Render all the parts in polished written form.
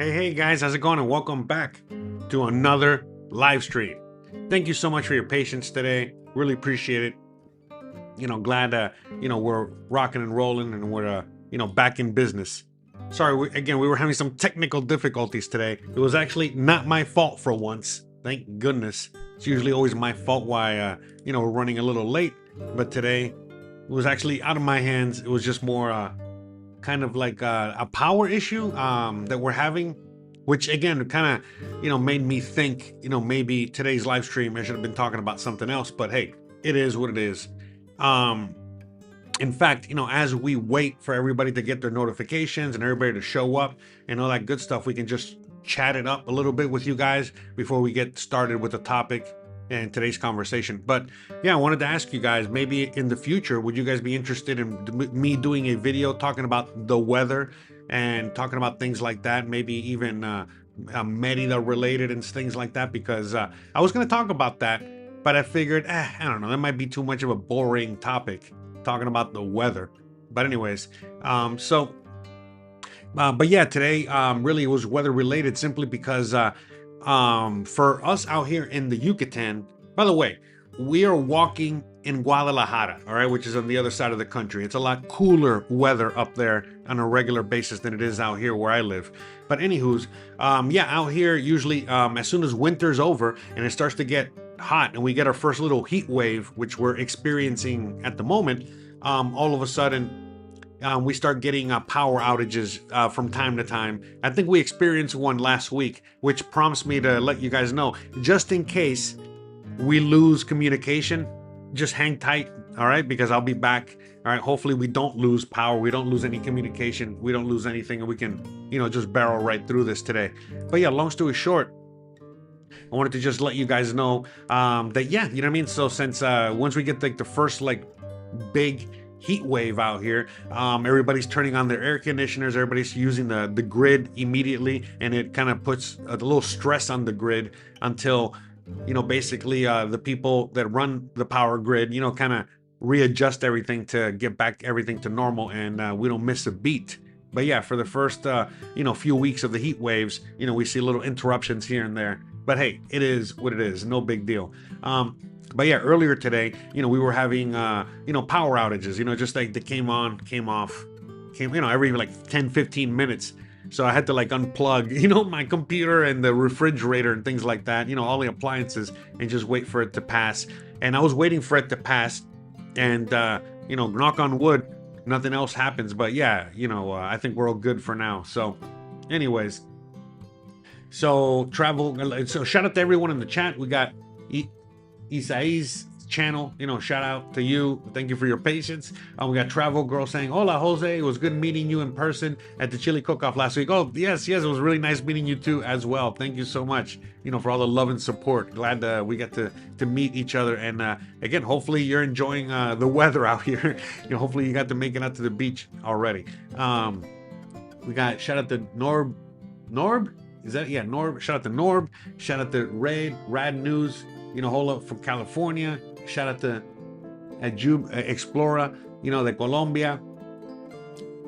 Hey guys, how's it going? And welcome back to another live stream. Thank you so much for your patience today. Really appreciate it. Glad we're rocking and rolling and we're back in business. Sorry, we were having some technical difficulties today. It was actually not my fault for once. Thank goodness. It's usually always my fault why we're running a little late, but today it was actually out of my hands. It was just more kind of like a power issue that we're having, which again kind of made me think maybe today's live stream I should have been talking about something else, but hey, it is what it is. um in fact, as we wait for everybody to get their notifications and everybody to show up and all that good stuff, we can just chat it up a little bit with you guys before we get started with the topic and today's conversation. But yeah, I wanted to ask you guys, maybe in the future, would you guys be interested in me doing a video talking about the weather and talking about things like that, maybe even Merida related and things like that? Because I was going to talk about that, but I figured, I don't know, that might be too much of a boring topic, talking about the weather. But anyways, but yeah, today really it was weather related, simply because for us out here in the Yucatan, by the way, we are walking in Guadalajara, all right, which is on the other side of the country. It's a lot cooler weather up there on a regular basis than it is out here where I live. But anywho's, yeah, out here usually as soon as winter's over and it starts to get hot and we get our first little heat wave, which we're experiencing at the moment, all of a sudden we start getting power outages from time to time. I think we experienced one last week, which prompts me to let you guys know, just in case we lose communication, just hang tight, all right? Because I'll be back, all right? Hopefully we don't lose power, we don't lose any communication, we don't lose anything, and we can, just barrel right through this today. But yeah, long story short, I wanted to just let you guys know that, yeah, you know what I mean? So since once we get like the first like big heat wave out here, everybody's turning on their air conditioners, everybody's using the grid immediately, and it kind of puts a little stress on the grid until basically the people that run the power grid kind of readjust everything to get back everything to normal, and we don't miss a beat. But yeah, for the first few weeks of the heat waves, we see little interruptions here and there, but hey, it is what it is, no big deal. But yeah, earlier today, we were having, power outages, just like they came on, came off, every like 10, 15 minutes. So I had to like unplug, my computer and the refrigerator and things like that, all the appliances, and just wait for it to pass. And I was waiting for it to pass, and, knock on wood, nothing else happens. But yeah, I think we're all good for now. So anyways, so shout out to everyone in the chat. We got Isai's channel, shout out to you, thank you for your patience. We got Travel Girl saying, hola Jose, it was good meeting you in person at the chili cook-off last week. Oh yes, it was really nice meeting you too as well. Thank you so much, for all the love and support. Glad we got to meet each other, and again, hopefully you're enjoying the weather out here. Hopefully you got to make it out to the beach already. We got shout out to Norb, is that, yeah, Norb, shout out to Norb, shout out to Rad News, hold up, from California. Shout out to Explora, de Colombia.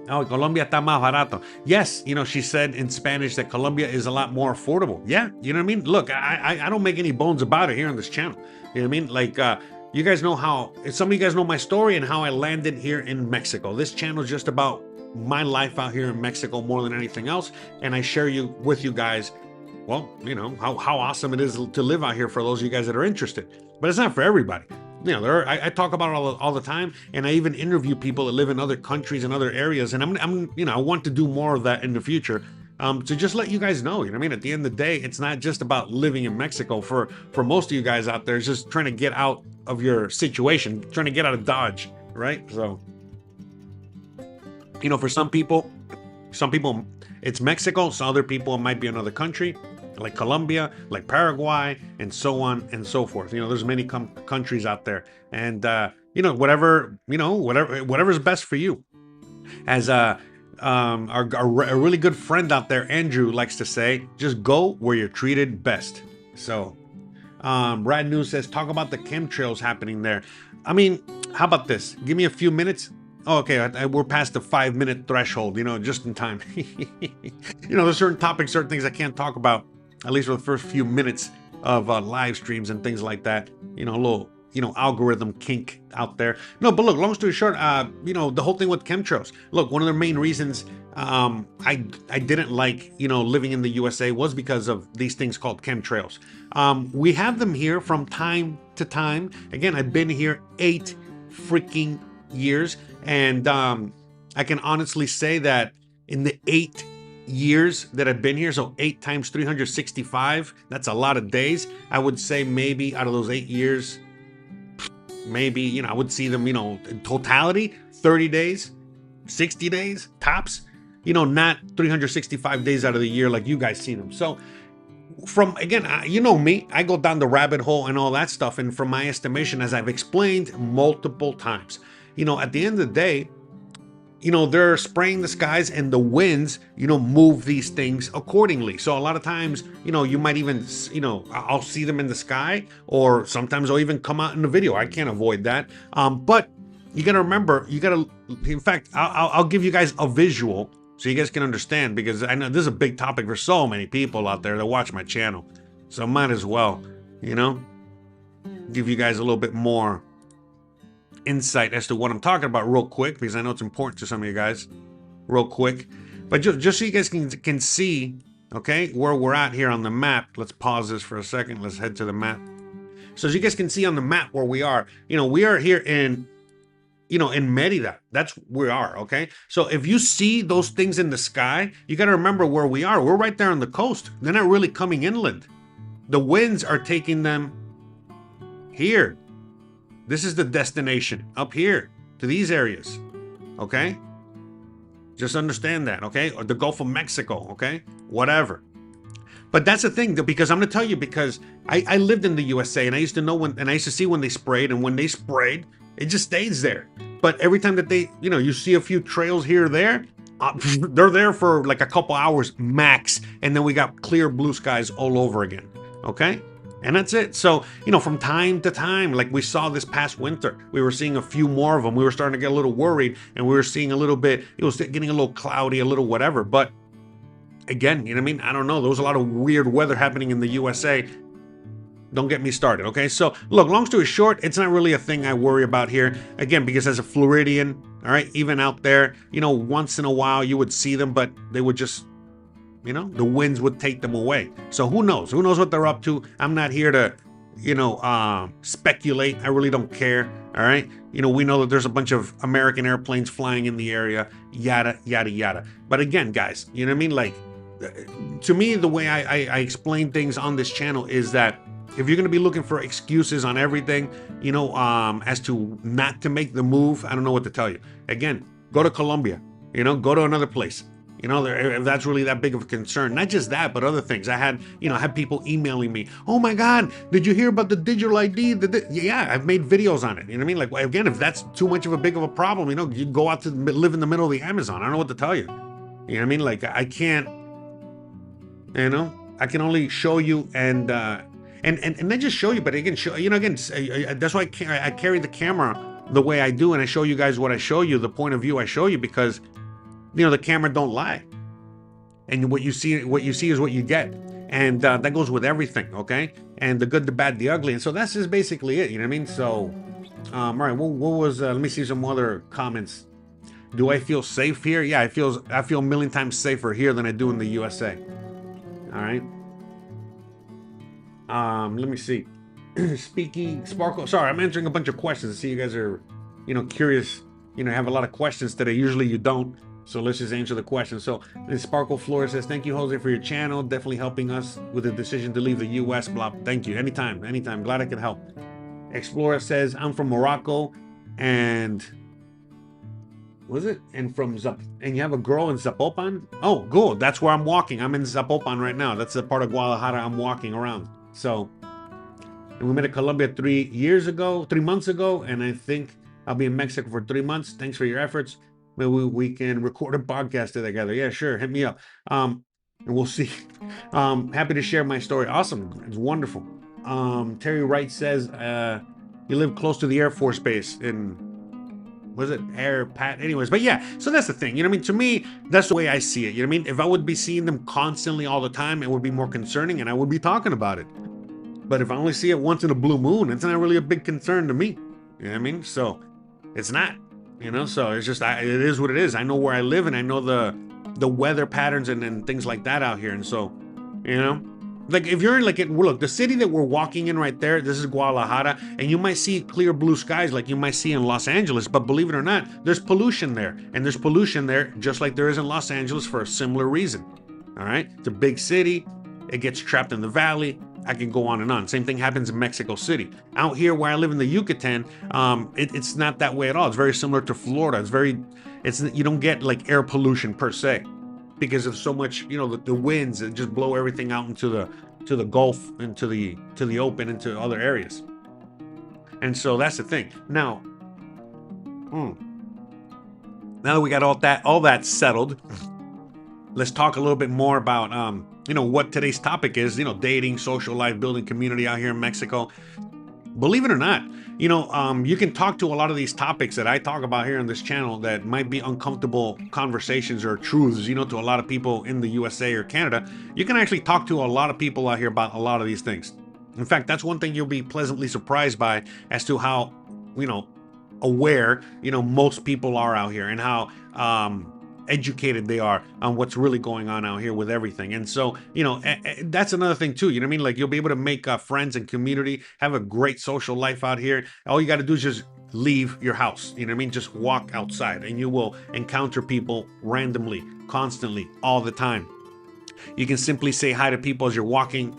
Oh, Colombia está más barato. Yes, she said in Spanish that Colombia is a lot more affordable. Yeah, you know what I mean? Look, I don't make any bones about it here on this channel. You know what I mean? Like, you guys know how, some of you guys know my story and how I landed here in Mexico. This channel is just about my life out here in Mexico more than anything else. And I share with you guys, well, how awesome it is to live out here for those of you guys that are interested. But it's not for everybody. I talk about it all the time, and I even interview people that live in other countries and other areas, and I want to do more of that in the future. To just let you guys know, what I mean? At the end of the day, it's not just about living in Mexico. For most of you guys out there, it's just trying to get out of your situation, trying to get out of Dodge, right? So, for some people, it's Mexico. Some other people, it might be another country, like Colombia, like Paraguay, and so on and so forth. There's many countries out there, and whatever's best for you. As a really good friend out there, Andrew, likes to say, just go where you're treated best. So, Rad News says, talk about the chemtrails happening there. I mean, how about this? Give me a few minutes. Oh, okay, we're past the 5 minute threshold, just in time. There's certain topics, certain things I can't talk about, at least for the first few minutes of live streams and things like that. A little, algorithm kink out there. No, but look, long story short, the whole thing with chemtrails. Look, one of the main reasons I didn't like, living in the USA was because of these things called chemtrails. We have them here from time to time. Again, I've been here 8 freaking years, and I can honestly say that in the 8 years that I've been here, so 8 times 365, that's a lot of days. I would say maybe out of those 8 years, maybe, I would see them, in totality, 30 days, 60 days, tops, not 365 days out of the year like you guys see them. So from, again, you know me, I go down the rabbit hole and all that stuff. And from my estimation, as I've explained multiple times, at the end of the day, they're spraying the skies, and the winds, move these things accordingly. So a lot of times, you might even, I'll see them in the sky, or sometimes they'll even come out in the video. I can't avoid that. But you got to remember, in fact, I'll give you guys a visual so you guys can understand, because I know this is a big topic for so many people out there that watch my channel. So I might as well, give you guys a little bit more insight as to what I'm talking about real quick, because I know it's important to some of you guys real quick. But just so you guys can see, okay, where we're at here on the map. Let's pause this for a second. Let's head to the map. So as you guys can see on the map where we are, we are here in Merida. That's where we are, okay? So if you see those things in the sky, you got to remember where we are. We're right there on the coast. They're not really coming inland. The winds are taking them here. This is the destination, up here, to these areas, okay? Just understand that, okay? Or the Gulf of Mexico, okay? Whatever. But that's the thing, because I'm going to tell you, because I lived in the USA, and I used to know and I used to see when they sprayed, and when they sprayed, it just stays there. But every time that they, you see a few trails here or there, they're there for like a couple hours max, and then we got clear blue skies all over again, okay? And that's it. So, from time to time, like we saw this past winter, we were seeing a few more of them. We were starting to get a little worried, and we were seeing a little bit, it was getting a little cloudy, a little whatever. But again, you know what I mean? I don't know. There was a lot of weird weather happening in the USA. Don't get me started, okay? So, look, long story short, it's not really a thing I worry about here. Again, because as a Floridian, all right, even out there, once in a while you would see them, but they would just, the winds would take them away. So who knows? Who knows what they're up to? I'm not here to, speculate. I really don't care, all right? We know that there's a bunch of American airplanes flying in the area, yada, yada, yada. But again, guys, you know what I mean? Like, to me, the way I explain things on this channel is that if you're going to be looking for excuses on everything, as to not to make the move, I don't know what to tell you. Again, go to Colombia, go to another place. If that's really that big of a concern. Not just that, but other things. I had people emailing me, oh my God, did you hear about the digital ID? Yeah, I've made videos on it. You know what I mean? Like, again, if that's too much of a big of a problem, you go out to live in the middle of the Amazon. I don't know what to tell you. You know what I mean? Like, I can't, I can only show you and not just show you, but again, that's why I carry the camera the way I do, and I show you guys what I show you, the point of view I show you, because the camera don't lie, and what you see is what you get, and that goes with everything, okay? And the good, the bad, the ugly, and so that's just basically it. You know what I mean? So, all right, what was? Let me see some other comments. Do I feel safe here? Yeah, I feel a million times safer here than I do in the USA. All right. Let me see. Speaky Sparkle. Sorry, I'm answering a bunch of questions. I see you guys are, curious. Have a lot of questions today. Usually you don't. So let's just answer the question. So Sparkle Flores says, thank you, Jose, for your channel. Definitely helping us with the decision to leave the U.S. Blah. Thank you. Anytime. Glad I could help. Explorer says, I'm from Morocco, and was it? And from and you have a girl in Zapopan? Oh, good. That's where I'm walking. I'm in Zapopan right now. That's the part of Guadalajara I'm walking around. So, and we met in Colombia 3 months ago, and I think I'll be in Mexico for 3 months. Thanks for your efforts. Maybe we can record a podcast together. Yeah, sure. Hit me up. And we'll see. Happy to share my story. Awesome. It's wonderful. Terry Wright says, you live close to the Air Force Base in was it air pat? Anyways, but yeah, so that's the thing. You know what I mean? To me, that's the way I see it. You know what I mean? If I would be seeing them constantly all the time, it would be more concerning and I would be talking about it. But if I only see it once in a blue moon, it's not really a big concern to me. You know what I mean? So it's not, so it's just, it is what it is. I know where I live and I know the weather patterns and things like that out here. And so, you know, like if you're in look, the city that we're walking in right there, this is Guadalajara, and you might see clear blue skies like you might see in Los Angeles, but believe it or not, there's pollution there. And there's pollution there just like there is in Los Angeles for a similar reason. All right? It's a big city. It gets trapped in the valley. I can go on and on. Same thing happens in Mexico City. Out here where I live in the Yucatan, it's not that way at all. It's very similar to Florida. You don't get like air pollution per se because of so much, the winds that just blow everything out into the Gulf, into the open, into other areas. And so that's the thing. Now that we got all that settled, let's talk a little bit more about what today's topic is, dating, social life, building community out here in Mexico. Believe it or not, you can talk to a lot of these topics that I talk about here on this channel that might be uncomfortable conversations or truths, to a lot of people in the USA or Canada. You can actually talk to a lot of people out here about a lot of these things. In fact, that's one thing you'll be pleasantly surprised by as to how, aware, most people are out here and how, educated they are on what's really going on out here with everything. And so, that's another thing too. You know what I mean? Like you'll be able to make friends and community, have a great social life out here. All you got to do is just leave your house. You know what I mean? Just walk outside and you will encounter people randomly, constantly, all the time. You can simply say hi to people as you're walking,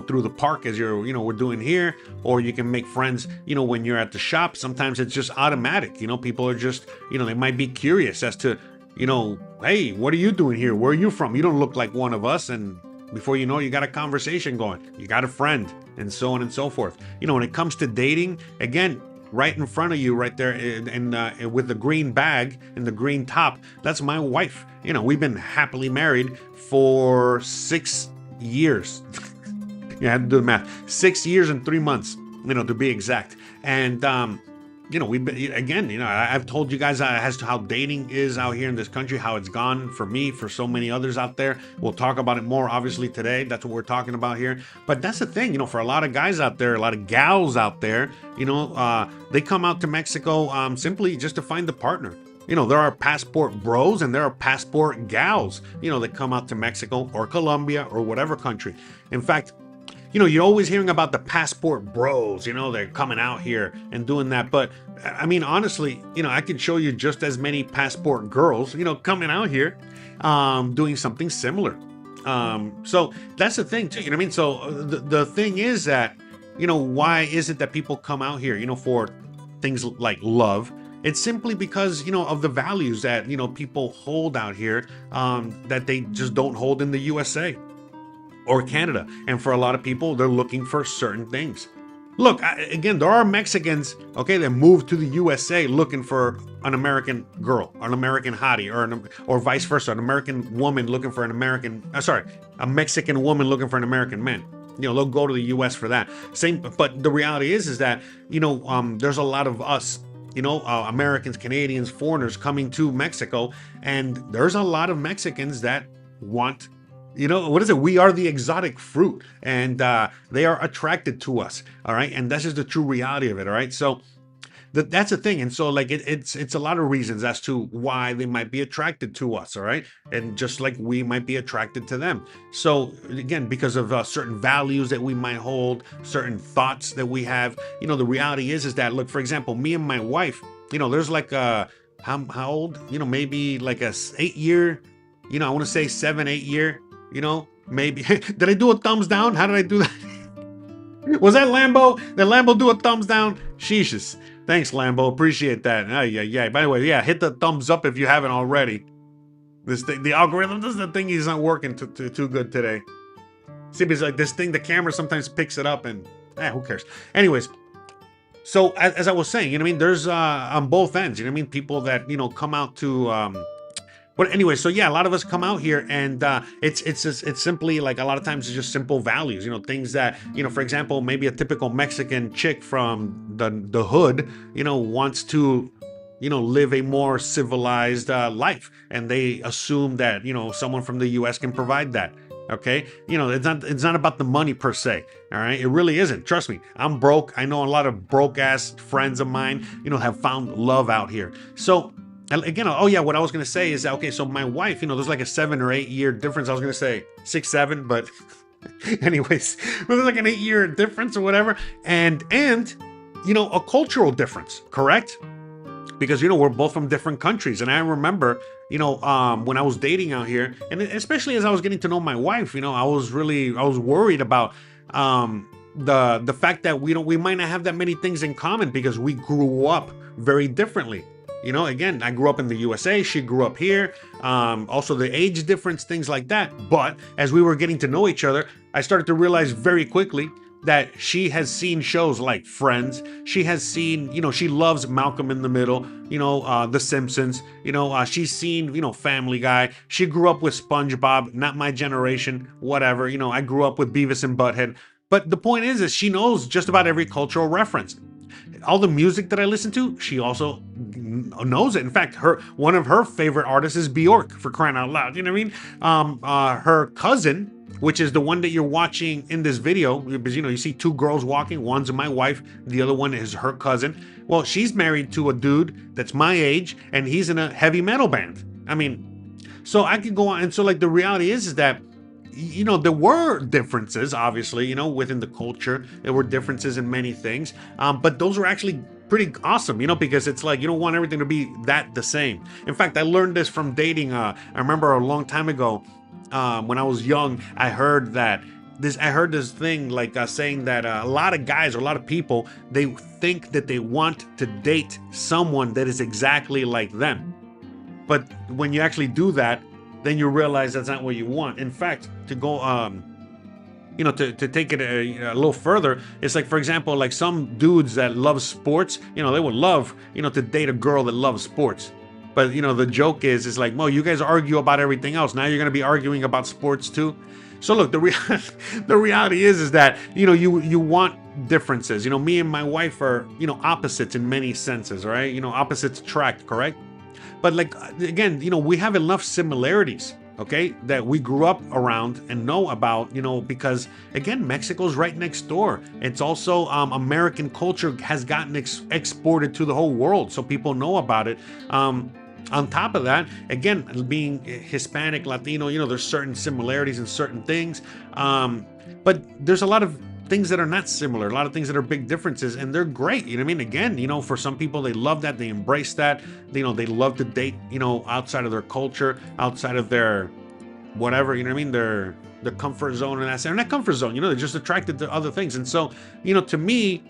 through the park as we're doing here, or you can make friends, when you're at the shop. Sometimes it's just automatic. People are just, they might be curious as to, hey, what are you doing here? Where are you from? You don't look like one of us. And before you know, you got a conversation going, you got a friend, and so on and so forth. When it comes to dating, again, right in front of you, right there, and with the green bag and the green top, that's my wife. We've been happily married for 6 years. You had to do the math. 6 years and 3 months, to be exact. And we've been, again, I've told you guys as to how dating is out here in this country, how it's gone for me, for so many others out there. We'll talk about it more, obviously, today. That's what we're talking about here. But that's the thing, for a lot of guys out there, a lot of gals out there, they come out to Mexico simply just to find a partner. There are passport bros and there are passport gals, that come out to Mexico or Colombia or whatever country. In fact, you're always hearing about the passport bros, they're coming out here and doing that. But I mean, honestly, I could show you just as many passport girls, coming out here, doing something similar. So that's the thing too, I mean? So the thing is that, why is it that people come out here, for things like love? It's simply because, of the values that, people hold out here, that they just don't hold in the USA. Or Canada. And for a lot of people, they're looking for certain things. Look, again, there are Mexicans, okay, that move to the USA looking for an American girl, an American hottie, or vice versa, an American woman looking for a Mexican woman looking for an American man. They'll go to the US for that. But the reality is that, there's a lot of us, Americans, Canadians, foreigners coming to Mexico, and there's a lot of Mexicans that want, what is it? We are the exotic fruit, and they are attracted to us. All right. And that's just the true reality of it. All right. So that's the thing. And so like, it's a lot of reasons as to why they might be attracted to us. All right. And just like we might be attracted to them. So again, because of certain values that we might hold, certain thoughts that we have, the reality is that, look, for example, me and my wife, there's like how old, maybe like a 8-year, I want to say 7-8 year, maybe. Did I do a thumbs down? How did I do that? Was that Lambo? Did Lambo do a thumbs down? Sheeshus. Thanks, Lambo. Appreciate that. Yeah. By the way, yeah, hit the thumbs up if you haven't already. This thing, the algorithm, this is the thing, he's not working too good today. See, because like this thing, the camera sometimes picks it up and who cares? Anyways, so as I was saying, there's on both ends, people that, come out to but anyway, so yeah, a lot of us come out here and it's simply like a lot of times it's just simple values, things that, for example, maybe a typical Mexican chick from the hood, wants to, live a more civilized life, and they assume that someone from the U.S. can provide that. Okay, it's not about the money per se. All right, it really isn't. Trust me, I'm broke. I know a lot of broke ass friends of mine, have found love out here. So again, oh yeah, what I was gonna say is that, okay, so my wife, there's like a 7 or 8 year difference. I was gonna say 6, 7, but anyways, there's like an 8 year difference or whatever, and a cultural difference, correct? Because we're both from different countries, and I remember when I was dating out here, and especially as I was getting to know my wife, I was worried about the fact that we might not have that many things in common because we grew up very differently. Again, I grew up in the USA, she grew up here, also the age difference, things like that. But as we were getting to know each other, I started to realize very quickly that she has seen shows like Friends. She has seen, she loves Malcolm in the Middle, The Simpsons, she's seen, Family Guy. She grew up with SpongeBob, not my generation, whatever. I grew up with Beavis and Butthead. But the point is she knows just about every cultural reference. All the music that I listen to, she also knows it. In fact, one of her favorite artists is Bjork, for crying out loud. You know what I mean? Her cousin, which is the one that you're watching in this video, because you see two girls walking. One's my wife, the other one is her cousin. Well, she's married to a dude that's my age, and he's in a heavy metal band. I mean, so I could go on. And so, like, the reality is that there were differences, obviously, within the culture. There were differences in many things, but those were actually pretty awesome, because it's like you don't want everything to be that the same. In fact, I learned this from dating. I remember a long time ago, when I was young, I heard this thing like saying that a lot of guys or a lot of people, they think that they want to date someone that is exactly like them. But when you actually do that, then you realize that's not what you want. In fact, to go, to take it a little further, it's like, for example, like some dudes that love sports, they would love, to date a girl that loves sports. But, the joke is like, well, you guys argue about everything else. Now you're going to be arguing about sports too. So look, the reality is that, you want differences. Me and my wife are, opposites in many senses, right? Opposites attract, correct? But like, again, we have enough similarities, okay, that we grew up around and know about, because again, Mexico's right next door. It's also American culture has gotten exported to the whole world, so people know about it. On top of that, again, being Hispanic, Latino, there's certain similarities in certain things, but there's a lot of things that are not similar, a lot of things that are big differences, and they're great. You know what I mean? Again, for some people, they love that, they embrace that. They love to date, outside of their culture, outside of their whatever, you know what I mean? Their comfort zone, and that's their not comfort zone. They're just attracted to other things. And so, to me,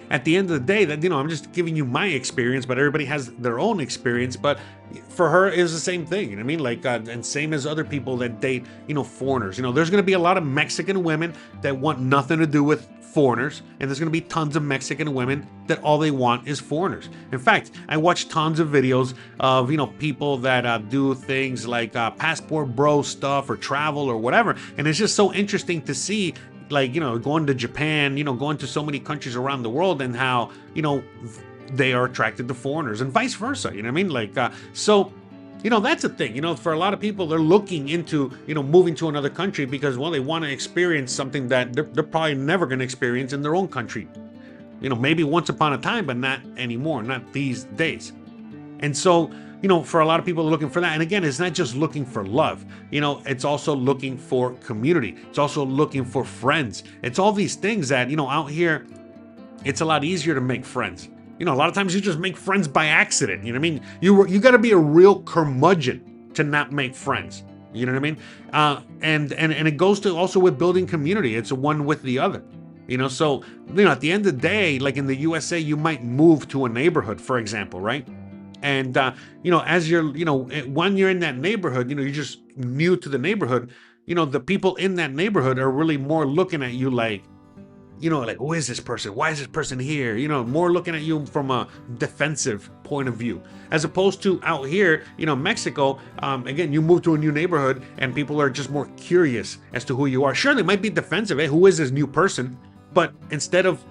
at the end of the day, that I'm just giving you my experience, but everybody has their own experience. But for her, is the same thing. You know what I mean? Like, and same as other people that date, foreigners. There's going to be a lot of Mexican women that want nothing to do with foreigners, and there's going to be tons of Mexican women that all they want is foreigners. In fact, I watch tons of videos of people that do things like passport bro stuff or travel or whatever, and it's just so interesting to see, like, going to Japan, going to so many countries around the world, and how, they are attracted to foreigners and vice versa. You know what I mean? Like, so, that's a thing. For a lot of people, they're looking into, moving to another country because, well, they want to experience something that they're probably never going to experience in their own country. Maybe once upon a time, but not anymore, not these days. And so, for a lot of people looking for that. And again, it's not just looking for love. It's also looking for community. It's also looking for friends. It's all these things that, out here, it's a lot easier to make friends. A lot of times you just make friends by accident. You know what I mean? You got to be a real curmudgeon to not make friends. You know what I mean? And it goes to also with building community. It's one with the other. So, at the end of the day, like in the USA, you might move to a neighborhood, for example, right? And, as you're, when you're in that neighborhood, you're just new to the neighborhood, the people in that neighborhood are really more looking at you like, like, who is this person? Why is this person here? More looking at you from a defensive point of view, as opposed to out here, Mexico. Again, you move to a new neighborhood and people are just more curious as to who you are. Sure, they might be defensive. Who is this new person? But instead of,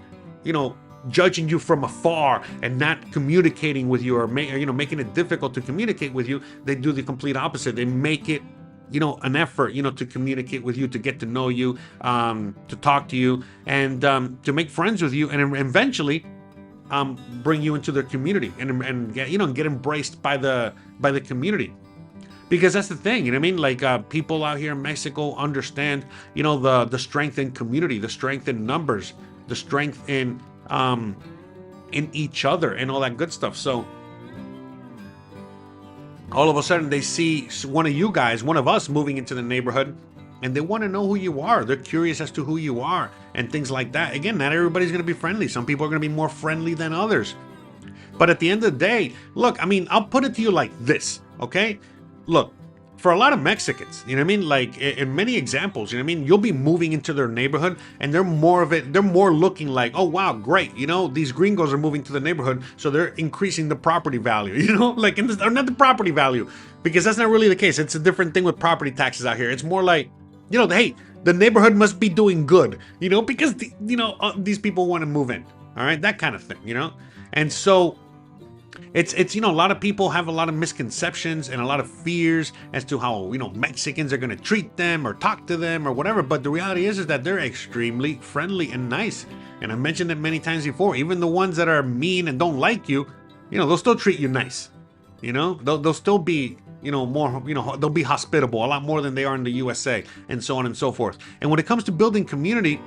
judging you from afar and not communicating with you, or making it difficult to communicate with you, they do the complete opposite. They make it an effort, to communicate with you, to get to know you, to talk to you, and to make friends with you, and eventually bring you into their community, and get embraced by the community. Because that's the thing, you know what I mean? Like, people out here in Mexico understand, the strength in community, the strength in numbers, the strength in each other, and all that good stuff. So all of a sudden they see one of us moving into the neighborhood, and they want to know who you are. They're curious as to who you are and things like that. Again, not everybody's going to be friendly. Some people are going to be more friendly than others. But at the end of the day, look, I mean, I'll put it to you like this, okay? Look, for a lot of Mexicans, you know what I mean? Like, in many examples, you know what I mean? You'll be moving into their neighborhood, and they're more looking like, oh, wow, great. These gringos are moving to the neighborhood, so they're increasing the property value, like, or not the property value, because that's not really the case. It's a different thing with property taxes out here. It's more like, hey, the neighborhood must be doing good, because, these people want to move in. All right, that kind of thing, And so it's a lot of people have a lot of misconceptions and a lot of fears as to how, Mexicans are going to treat them or talk to them or whatever. But the reality is that they're extremely friendly and nice. And I mentioned it many times before. Even the ones that are mean and don't like you, they'll still treat you nice. They'll still be, more, they'll be hospitable a lot more than they are in the USA, and so on and so forth. And when it comes to building community,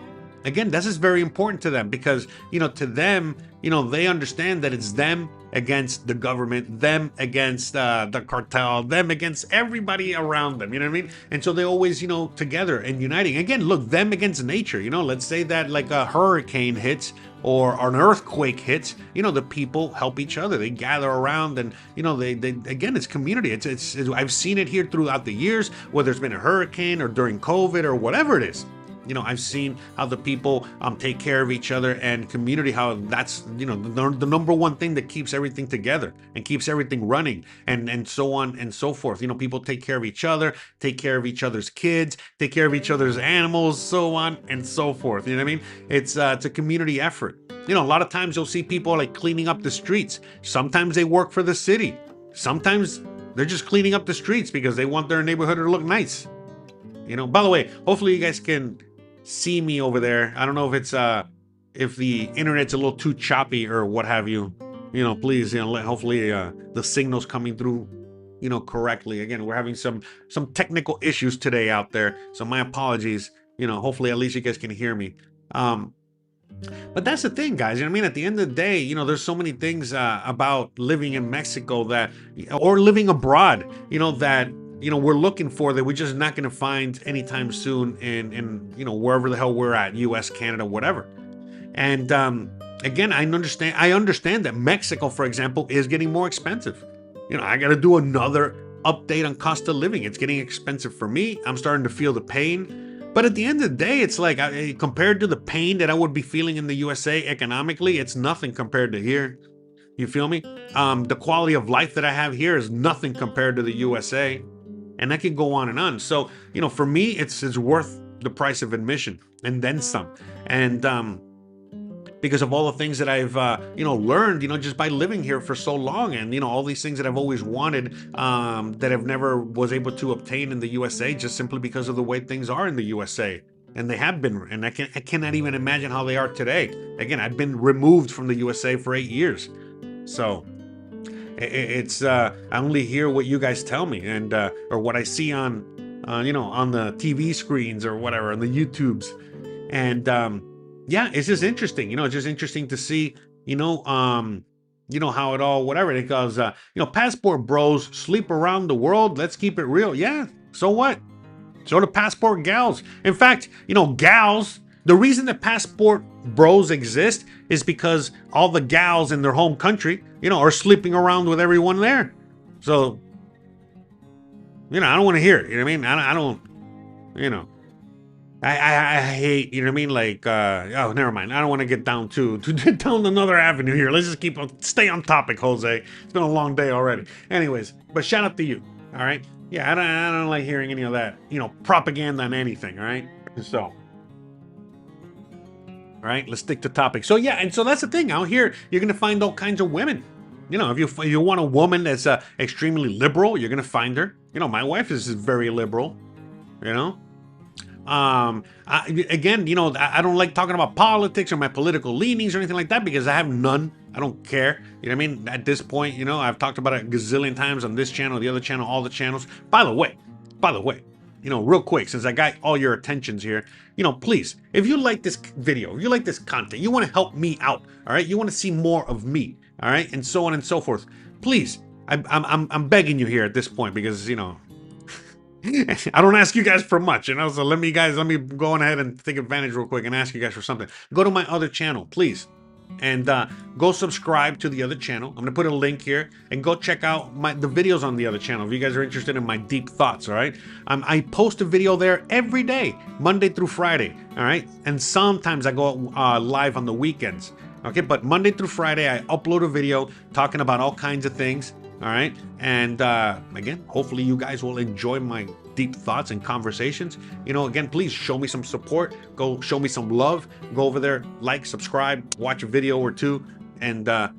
again, this is very important to them, because, to them, they understand that it's them against the government, them against the cartel, them against everybody around them, you know what I mean? And so they always, together and uniting. Again, look, them against nature, let's say that like a hurricane hits or an earthquake hits, the people help each other. They gather around, and, they again, it's community. It's I've seen it here throughout the years, whether it's been a hurricane or during COVID or whatever it is. I've seen how the people take care of each other, and community, how that's, the number one thing that keeps everything together and keeps everything running, and so on and so forth. People take care of each other, take care of each other's kids, take care of each other's animals, so on and so forth. You know what I mean? It's a community effort. A lot of times you'll see people like cleaning up the streets. Sometimes they work for the city. Sometimes they're just cleaning up the streets because they want their neighborhood to look nice. By the way, hopefully you guys can see me over there. I don't know if it's if the internet's a little too choppy or what have you. Please, hopefully the signal's coming through, correctly. Again, we're having some technical issues today out there, so my apologies. Hopefully at least you guys can hear me. But that's the thing, guys. I mean, at the end of the day, there's so many things about living in Mexico or living abroad, that we're looking for, that we're just not going to find anytime soon in wherever the hell we're at, US, Canada, whatever. And again, I understand that Mexico, for example, is getting more expensive. I got to do another update on cost of living. It's getting expensive for me. I'm starting to feel the pain. But at the end of the day, it's like, compared to the pain that I would be feeling in the USA economically, it's nothing compared to here. You feel me? The quality of life that I have here is nothing compared to the USA. And I could go on and on. So, for me, it's worth the price of admission and then some. And because of all the things that I've, learned, just by living here for so long, and, all these things that I've always wanted, that I've never was able to obtain in the USA, just simply because of the way things are in the USA. And they have been, and I cannot even imagine how they are today. Again, I've been removed from the USA for 8 years. So it's I only hear what you guys tell me, and or what I see on on the TV screens or whatever, on the YouTubes. And yeah, it's just interesting. It's just interesting to see, how it all, whatever it goes, passport bros sleep around the world. Let's keep it real. Yeah. So what? So do passport gals. In fact, gals, the reason that passport bros exist is because all the gals in their home country, are sleeping around with everyone there. So, I don't want to hear it. You know what I mean? I don't, I hate, like, oh, never mind. I don't want to get down down another avenue here. Let's just stay on topic, Jose. It's been a long day already. Anyways, but shout out to you. All right. Yeah. I don't like hearing any of that, propaganda on anything. All right. So All right, let's stick to topic. So yeah, and so that's the thing. Out here, you're gonna find all kinds of women. You know, if you want a woman that's extremely liberal, you're gonna find her. You know, my wife is very liberal. You know, again, you know, I don't like talking about politics or my political leanings or anything like that because I have none. I don't care. You know what I mean? At this point, you know, I've talked about it a gazillion times on this channel, the other channel, all the channels. By the way, you know, real quick, since I got all your attentions here, you know, please, if you like this video, if you like this content, you want to help me out, all right? You want to see more of me, all right? And so on and so forth. Please, I'm begging you here at this point because, you know, I don't ask you guys for much, you know, so let me go on ahead and take advantage real quick and ask you guys for something. Go to my other channel, please, and go subscribe to the other channel. I'm gonna put a link here and go check out the videos on the other channel if you guys are interested in my deep thoughts. All right, I post a video there every day, Monday through Friday. All right, and sometimes I go live on the weekends. Okay, but Monday through Friday I upload a video talking about all kinds of things. All right, and again, hopefully you guys will enjoy my deep thoughts and conversations. You know, again, please show me some support. Go show me some love. Go over there, like, subscribe, watch a video or two, and I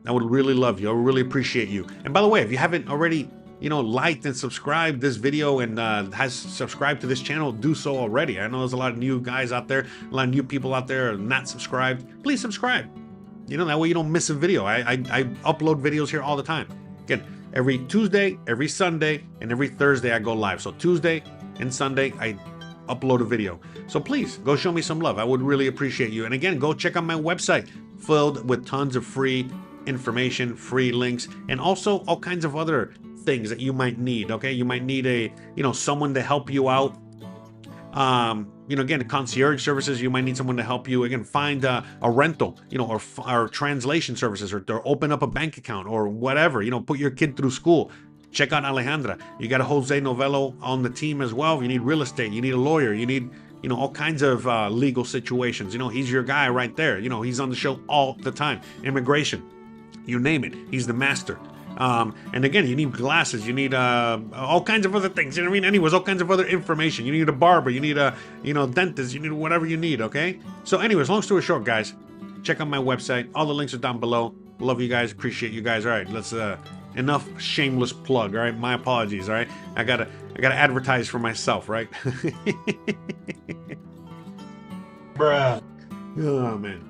would really love you. I would really appreciate you. And by the way, if you haven't already, you know, liked and subscribed this video and has subscribed to this channel, do so already. I know there's a lot of new guys out there, a lot of new people out there not subscribed. Please subscribe. You know, that way you don't miss a video. I upload videos here all the time. Again, every Tuesday, every Sunday, and every Thursday I go live. So Tuesday and Sunday I upload a video. So please go show me some love. I would really appreciate you. And again, go check out my website filled with tons of free information, free links, and also all kinds of other things that you might need. Okay, you might need someone to help you out. Again, concierge services, you might need someone to help you, again, find a rental, or translation services, or open up a bank account or whatever, put your kid through school. Check out Alejandra. You got a José Novelo on the team as well. You need real estate, you need a lawyer, you need, all kinds of legal situations. He's your guy right there. He's on the show all the time. Immigration, you name it, he's the master. And again, you need glasses, you need all kinds of other things, anyways, all kinds of other information. You need a barber, you need a dentist, you need whatever you need. Okay, so anyways, long story short, guys, check out my website. All the links are down below. Love you guys, appreciate you guys. All right, let's enough shameless plug. All right, my apologies. All right, I gotta advertise for myself, right? Bruh. Oh man.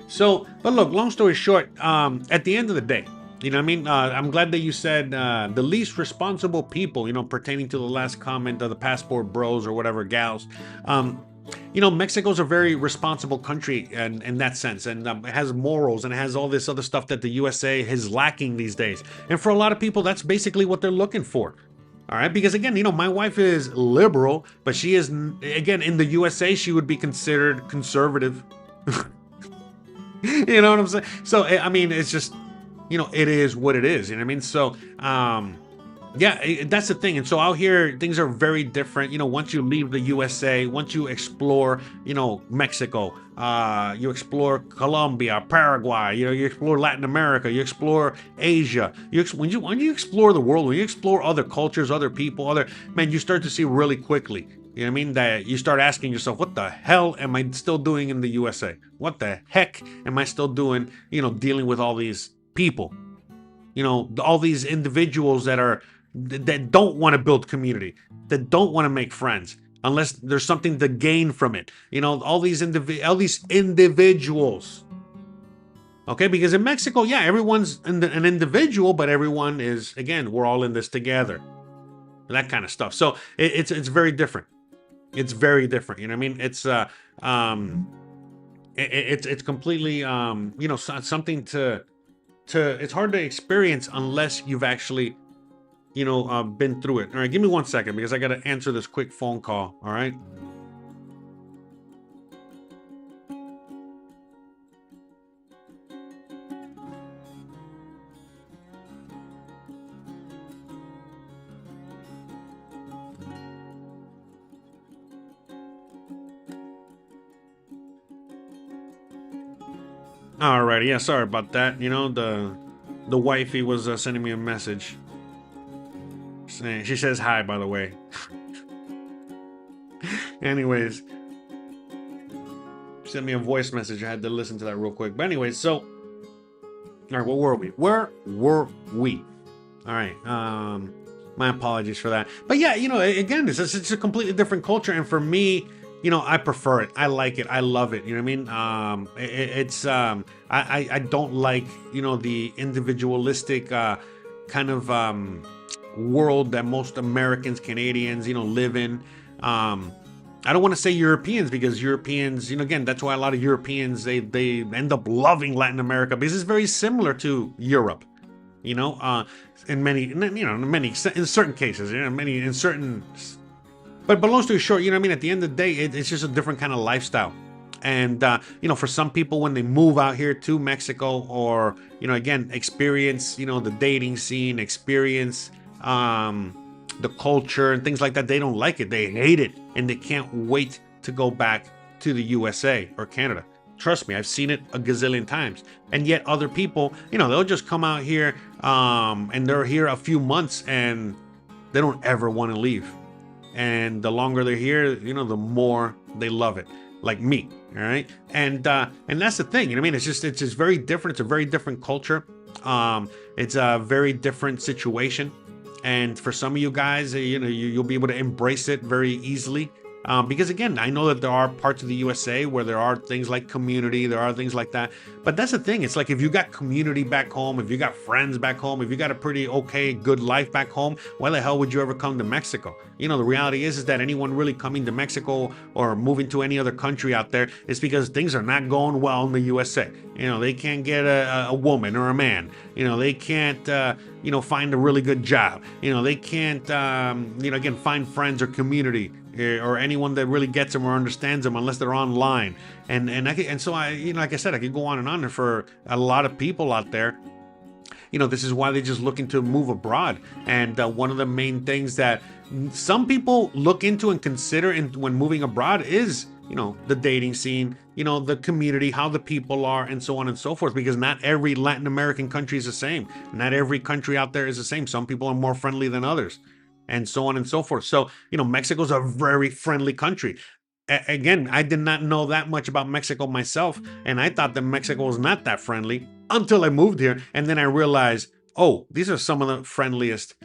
So, but look, long story short, at the end of the day, I'm glad that you said the least responsible people, pertaining to the last comment of the passport bros or whatever gals. Mexico's a very responsible country in that sense, and it has morals and it has all this other stuff that the USA is lacking these days. And for a lot of people, that's basically what they're looking for. All right, because again, my wife is liberal, but she is, again, in the USA, she would be considered conservative. You know what I'm saying? So, I mean, it's just, it is what it is. You know what I mean? So, yeah, that's the thing. And so out here, things are very different. Once you leave the USA, once you explore, Mexico, you explore Colombia, Paraguay, you explore Latin America, you explore Asia. When you explore the world, when you explore other cultures, other people, you start to see really quickly. You know what I mean? That you start asking yourself, what the hell am I still doing in the USA? What the heck am I still doing, dealing with all these people? All these individuals that don't want to build community, that don't want to make friends, unless there's something to gain from it. All these individuals. Okay, because in Mexico, yeah, everyone's an individual, but everyone is, again, we're all in this together. That kind of stuff. So it's very different. It's very different. You know what I mean? It's completely something to it's hard to experience unless you've actually been through it. All right, give me 1 second because I got to answer this quick phone call. All right. Alrighty, yeah, sorry about that. The wifey was sending me a message. She says hi, by the way. Anyways. sent me a voice message. I had to listen to that real quick. But anyway, so all right, where were we? Where were we? All right. My apologies for that. But yeah, again, it's a completely different culture, and for me, I prefer it. I like it. I love it. You know what I mean? It's I don't like the individualistic kind of world that most Americans, Canadians, live in. I don't want to say Europeans, because Europeans, again, that's why a lot of Europeans they end up loving Latin America, because it's very similar to Europe. In certain cases, in certain. But long story short, you know what I mean? At the end of the day, it's just a different kind of lifestyle. And, for some people, when they move out here to Mexico, or, again, experience, the dating scene, experience the culture and things like that, they don't like it. They hate it. And they can't wait to go back to the USA or Canada. Trust me, I've seen it a gazillion times. And yet other people, they'll just come out here and they're here a few months and they don't ever want to leave. And the longer they're here, the more they love it. Like me, all right? And that's the thing, it's just very different. It's a very different culture. It's a very different situation. And for some of you guys, you'll be able to embrace it very easily. Because again, I know that there are parts of the USA where there are things like community, there are things like that. But that's the thing. It's like, if you got community back home, if you got friends back home, if you got a pretty okay, good life back home, why the hell would you ever come to Mexico? The reality is that anyone really coming to Mexico or moving to any other country out there is because things are not going well in the USA. They can't get a woman or a man. They can't, find a really good job. They can't, again, find friends or community, or anyone that really gets them or understands them, unless they're online. So like I said, I could go on and on. And for a lot of people out there, this is why they're just looking to move abroad. And one of the main things that some people look into and consider when moving abroad is, the dating scene, the community, how the people are, and so on and so forth. Because not every Latin American country is the same. Not every country out there is the same. Some people are more friendly than others, and so on and so forth. So, Mexico's a very friendly country. Again, I did not know that much about Mexico myself, and I thought that Mexico was not that friendly until I moved here. And then I realized, oh, these are some of the friendliest,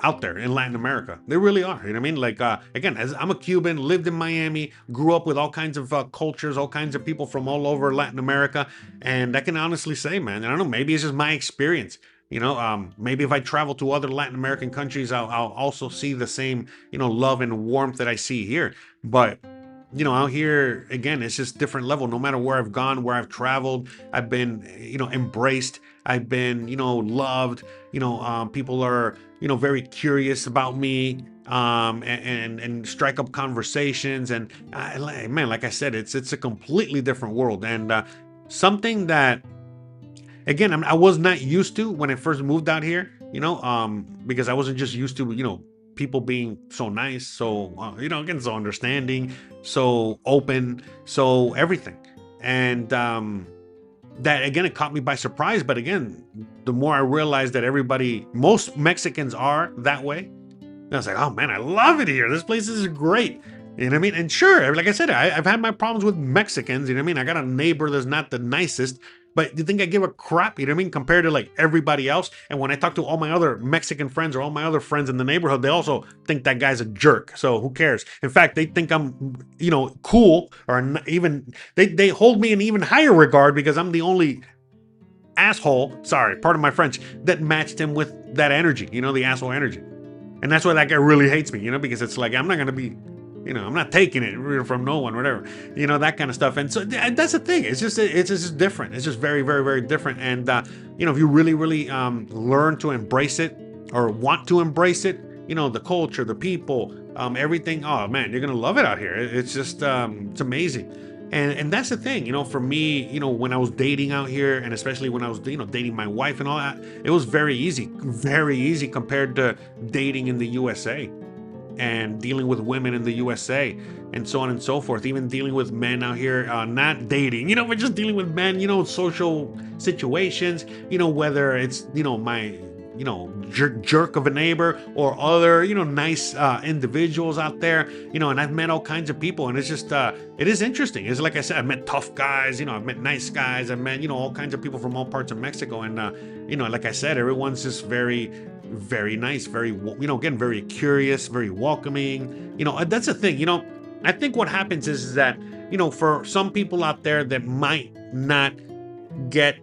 out there in Latin America. They really are. Like, again, as I'm a Cuban, lived in Miami, grew up with all kinds of cultures, all kinds of people from all over Latin America. And I can honestly say, man, I don't know, maybe it's just my experience. Maybe if I travel to other Latin American countries, I'll also see the same, love and warmth that I see here. But, out here, again, it's just different level. No matter where I've gone, where I've traveled, I've been, embraced. I've been, loved. People are, very curious about me, and strike up conversations. And man, like I said, it's a completely different world. And something that, again, I was not used to when I first moved out here, because I wasn't just used to, people being so nice, so, again, so understanding, so open, so everything. And that, again, it caught me by surprise. But again, the more I realized that most Mexicans are that way, I was like, oh man, I love it here. This place is great. You know what I mean? And sure, like I said, I've had my problems with Mexicans. You know what I mean? I got a neighbor that's not the nicest, but you think I give a crap? You know what I mean? Compared to like everybody else. And when I talk to all my other Mexican friends or all my other friends in the neighborhood, they also think that guy's a jerk. So who cares? In fact, they think I'm, cool, or even they hold me in even higher regard because I'm the only asshole, sorry, pardon my French, that matched him with that energy, the asshole energy. And that's why that guy really hates me, because it's like, I'm not going to be, I'm not taking it from no one, whatever, that kind of stuff. And so that's the thing. It's just different. It's just very, very, very different. And, if you really, really learn to embrace it or want to embrace it, the culture, the people, everything, oh man, you're going to love it out here. It's just, it's amazing. And that's the thing, for me, when I was dating out here, and especially when I was, dating my wife and all that, it was very easy compared to dating in the USA. And dealing with women in the USA, and so on and so forth. Even dealing with men out here, not dating, but just dealing with men, social situations, whether it's, jerk of a neighbor or other, nice individuals out there, and I've met all kinds of people, and it's just, it is interesting. It's like I said, I've met tough guys, I've met nice guys, I've met, all kinds of people from all parts of Mexico. And, like I said, everyone's just very, very nice, very, again, very curious, very welcoming. That's the thing, I think what happens is that, for some people out there that might not get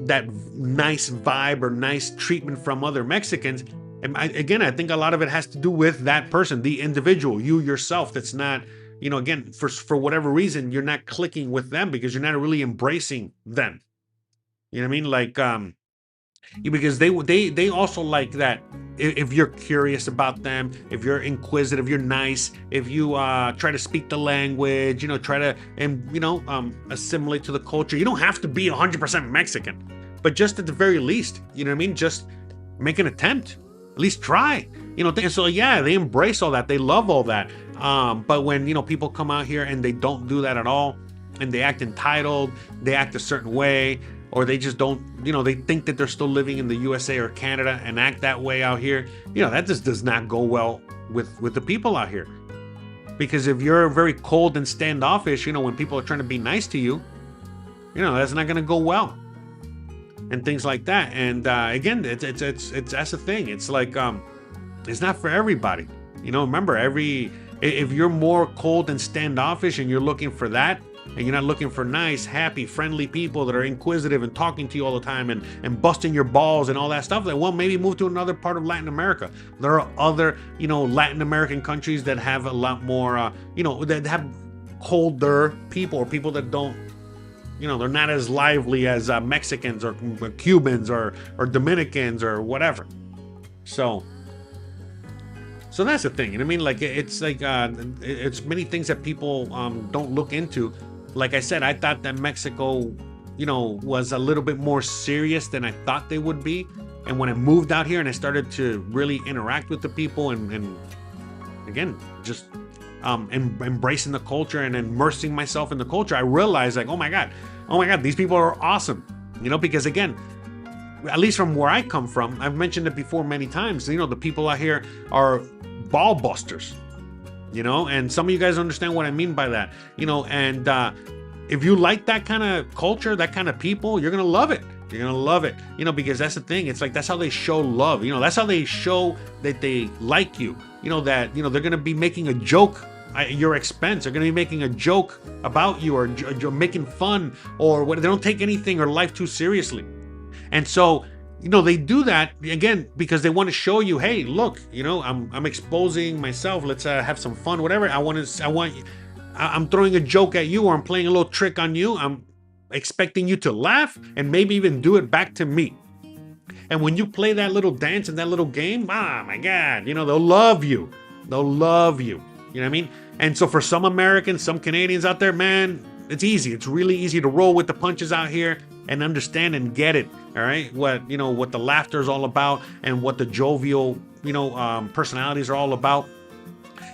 that nice vibe or nice treatment from other Mexicans, and I think a lot of it has to do with that person, the individual, you yourself, that's not, again, for whatever reason, you're not clicking with them because you're not really embracing them. You know what I mean? Like, because they also like that. If you're curious about them, if you're inquisitive, you're nice, if you try to speak the language, try to assimilate to the culture. You don't have to be 100% Mexican, but just at the very least, you know what I mean, just make an attempt, at least try. So yeah, they embrace all that, they love all that. But when people come out here and they don't do that at all, and they act entitled, they act a certain way, or they just don't, they think that they're still living in the USA or Canada and act that way out here, that just does not go well with the people out here. Because if you're very cold and standoffish, when people are trying to be nice to you, that's not going to go well. And things like that. And again, it's that's the thing. It's like, it's not for everybody. Remember, if you're more cold and standoffish and you're looking for that, and you're not looking for nice, happy, friendly people that are inquisitive and talking to you all the time and busting your balls and all that stuff, then, well, maybe move to another part of Latin America. There are other, Latin American countries that have a lot more, that have colder people, or people that don't, they're not as lively as Mexicans or Cubans or Dominicans or whatever. So that's the thing. You know what I mean? Like, it's like, it's many things that people don't look into. Like I said, I thought that Mexico, was a little bit more serious than I thought they would be. And when I moved out here and I started to really interact with the people and again, just embracing the culture and immersing myself in the culture, I realized, like, oh my God, these people are awesome. Because again, at least from where I come from, I've mentioned it before many times, the people out here are ball busters, and some of you guys understand what I mean by that, and if you like that kind of culture, that kind of people, you're going to love it. You're going to love it, because that's the thing. It's like, that's how they show love. That's how they show that they like you, that, they're going to be making a joke at your expense. They're going to be making a joke about you or making fun or what. They don't take anything or life too seriously. And so, they do that again because they want to show you, hey, look, I'm exposing myself. Let's have some fun, whatever. I'm throwing a joke at you, or I'm playing a little trick on you. I'm expecting you to laugh and maybe even do it back to me. And when you play that little dance and that little game, oh my God, they'll love you. They'll love you. You know what I mean? And so for some Americans, some Canadians out there, man, it's easy. It's really easy to roll with the punches out here and understand and get it. All right, what the laughter is all about and what the jovial personalities are all about,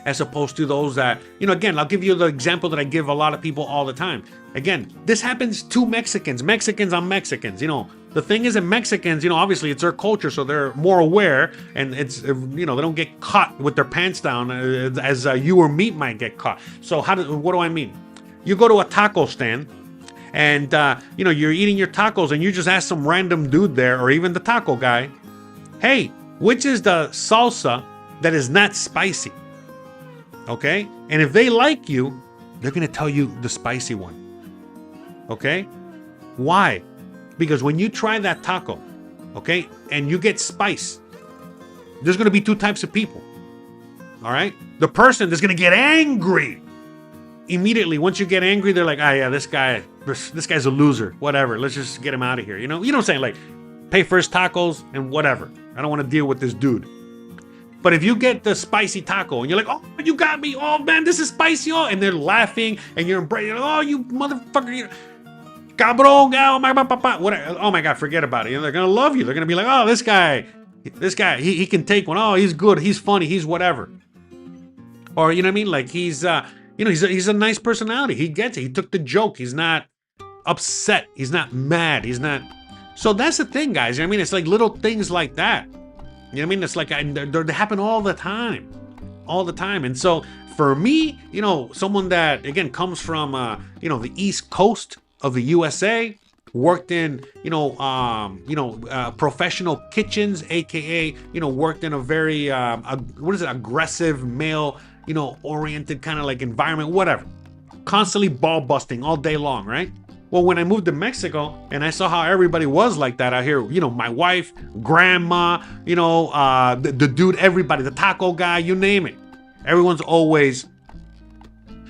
as opposed to those that, again, I'll give you the example that I give a lot of people all the time. Again, this happens to Mexicans on Mexicans. The thing is that Mexicans, obviously it's their culture, so they're more aware, and it's, they don't get caught with their pants down as you or me might get caught. So what do I mean? You go to a taco stand, and you're eating your tacos, and you just ask some random dude there, or even the taco guy, hey, which is the salsa that is not spicy? Okay? And if they like you, they're going to tell you the spicy one. Okay? Why? Because when you try that taco, okay, and you get spice, there's going to be two types of people. All right? The person that's going to get angry immediately. Once you get angry, they're like, yeah, this guy's a loser. Whatever. Let's just get him out of here. You know what I'm saying? Like, pay for his tacos and whatever. I don't want to deal with this dude. But if you get the spicy taco and you're like, oh, you got me. Oh, man, this is spicy. Oh, and they're laughing and you're embracing. Oh, you motherfucker. Cabrón. Oh, my God, forget about it. They're going to love you. They're going to be like, oh, this guy, he can take one. Oh, he's good. He's funny. He's whatever. Or, you know what I mean? Like, he's a nice personality. He gets it. He took the joke. He's not upset. He's not mad. He's not. So that's the thing, guys. I mean, it's like little things like that. You know what I mean? It's like they happen all the time. And so for me, someone that again comes from the East Coast of the USA, worked in professional kitchens, aka worked in a very aggressive male oriented kind of like environment, whatever, constantly ball busting all day long, right? Well, when I moved to Mexico and I saw how everybody was like that out here, my wife, grandma, the dude, everybody, the taco guy, you name it. Everyone's always,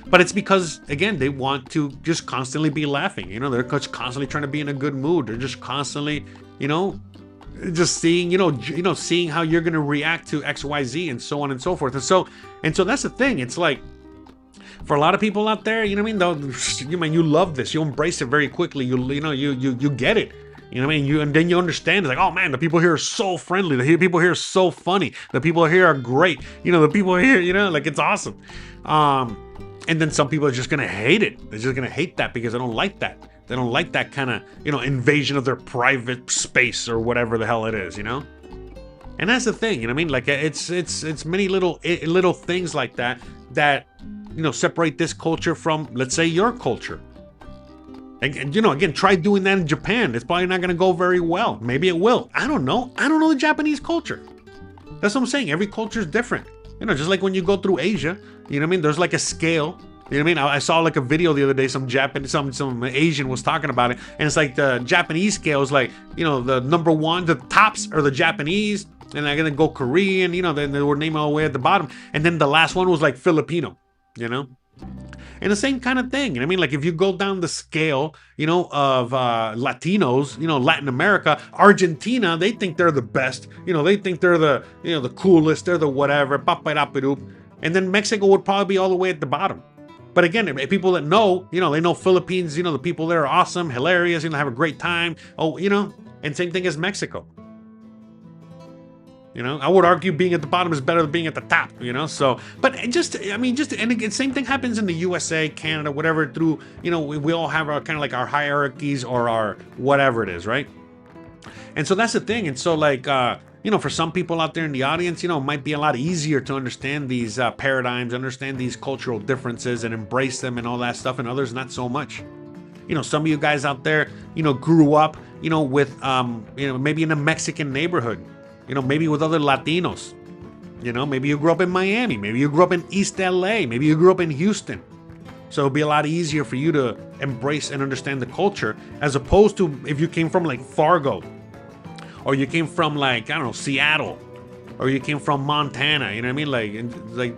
but it's because, again, they want to just constantly be laughing. They're just constantly trying to be in a good mood. They're just constantly, just seeing, seeing how you're going to react to X, Y, Z, and so on and so forth. And so that's the thing. It's like, for a lot of people out there, you love this. You embrace it very quickly. You get it. And then you understand. It's like, oh man, the people here are so friendly. The people here are so funny. The people here are great. The people here, like it's awesome. And then some people are just gonna hate it. They're just gonna hate that because they don't like that. They don't like that kind of invasion of their private space or whatever the hell it is. And that's the thing. Like it's many little things like that separate this culture from, let's say, your culture. And again, try doing that in Japan. It's probably not going to go very well. Maybe it will. I don't know the Japanese culture. That's what I'm saying. Every culture is different. Just like when you go through Asia, there's like a scale. I saw like a video the other day, some Asian was talking about it, and it's like the Japanese scale is like, the number one, the tops are the Japanese, and they're gonna go Korean, then they were named all the way at the bottom, and then the last one was like Filipino. And the same kind of thing. Like if you go down the scale, of Latinos, Latin America, Argentina, they think they're the best. They think they're the, the coolest, they're the whatever, and then Mexico would probably be all the way at the bottom. But again, people that know, they know Philippines, the people there are awesome, hilarious, have a great time. Oh, and same thing as Mexico. I would argue being at the bottom is better than being at the top, so, but and again, same thing happens in the USA, Canada, whatever, through, we all have our kind of like our hierarchies or our whatever it is, right? And so that's the thing. And so like, for some people out there in the audience, it might be a lot easier to understand these paradigms, understand these cultural differences and embrace them and all that stuff, and others not so much. Some of you guys out there, grew up, with, maybe in a Mexican neighborhood. Maybe with other Latinos. Maybe you grew up in Miami. Maybe you grew up in East LA. Maybe you grew up in Houston. So it'll be a lot easier for you to embrace and understand the culture, as opposed to if you came from like Fargo, or you came from like, I don't know, Seattle, or you came from Montana. You know what I mean?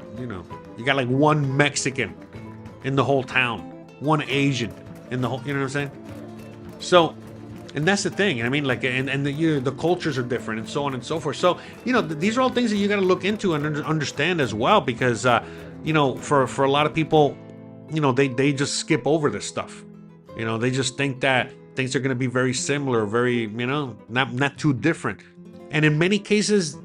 You got like one Mexican in the whole town, one Asian in the whole, you know what I'm saying? So, and that's the thing. Like, and the cultures are different, and so on and so forth. So, these are all things that you got to look into and understand as well, because, for a lot of people, they just skip over this stuff. They just think that things are going to be very similar, very, not too different. And in many cases,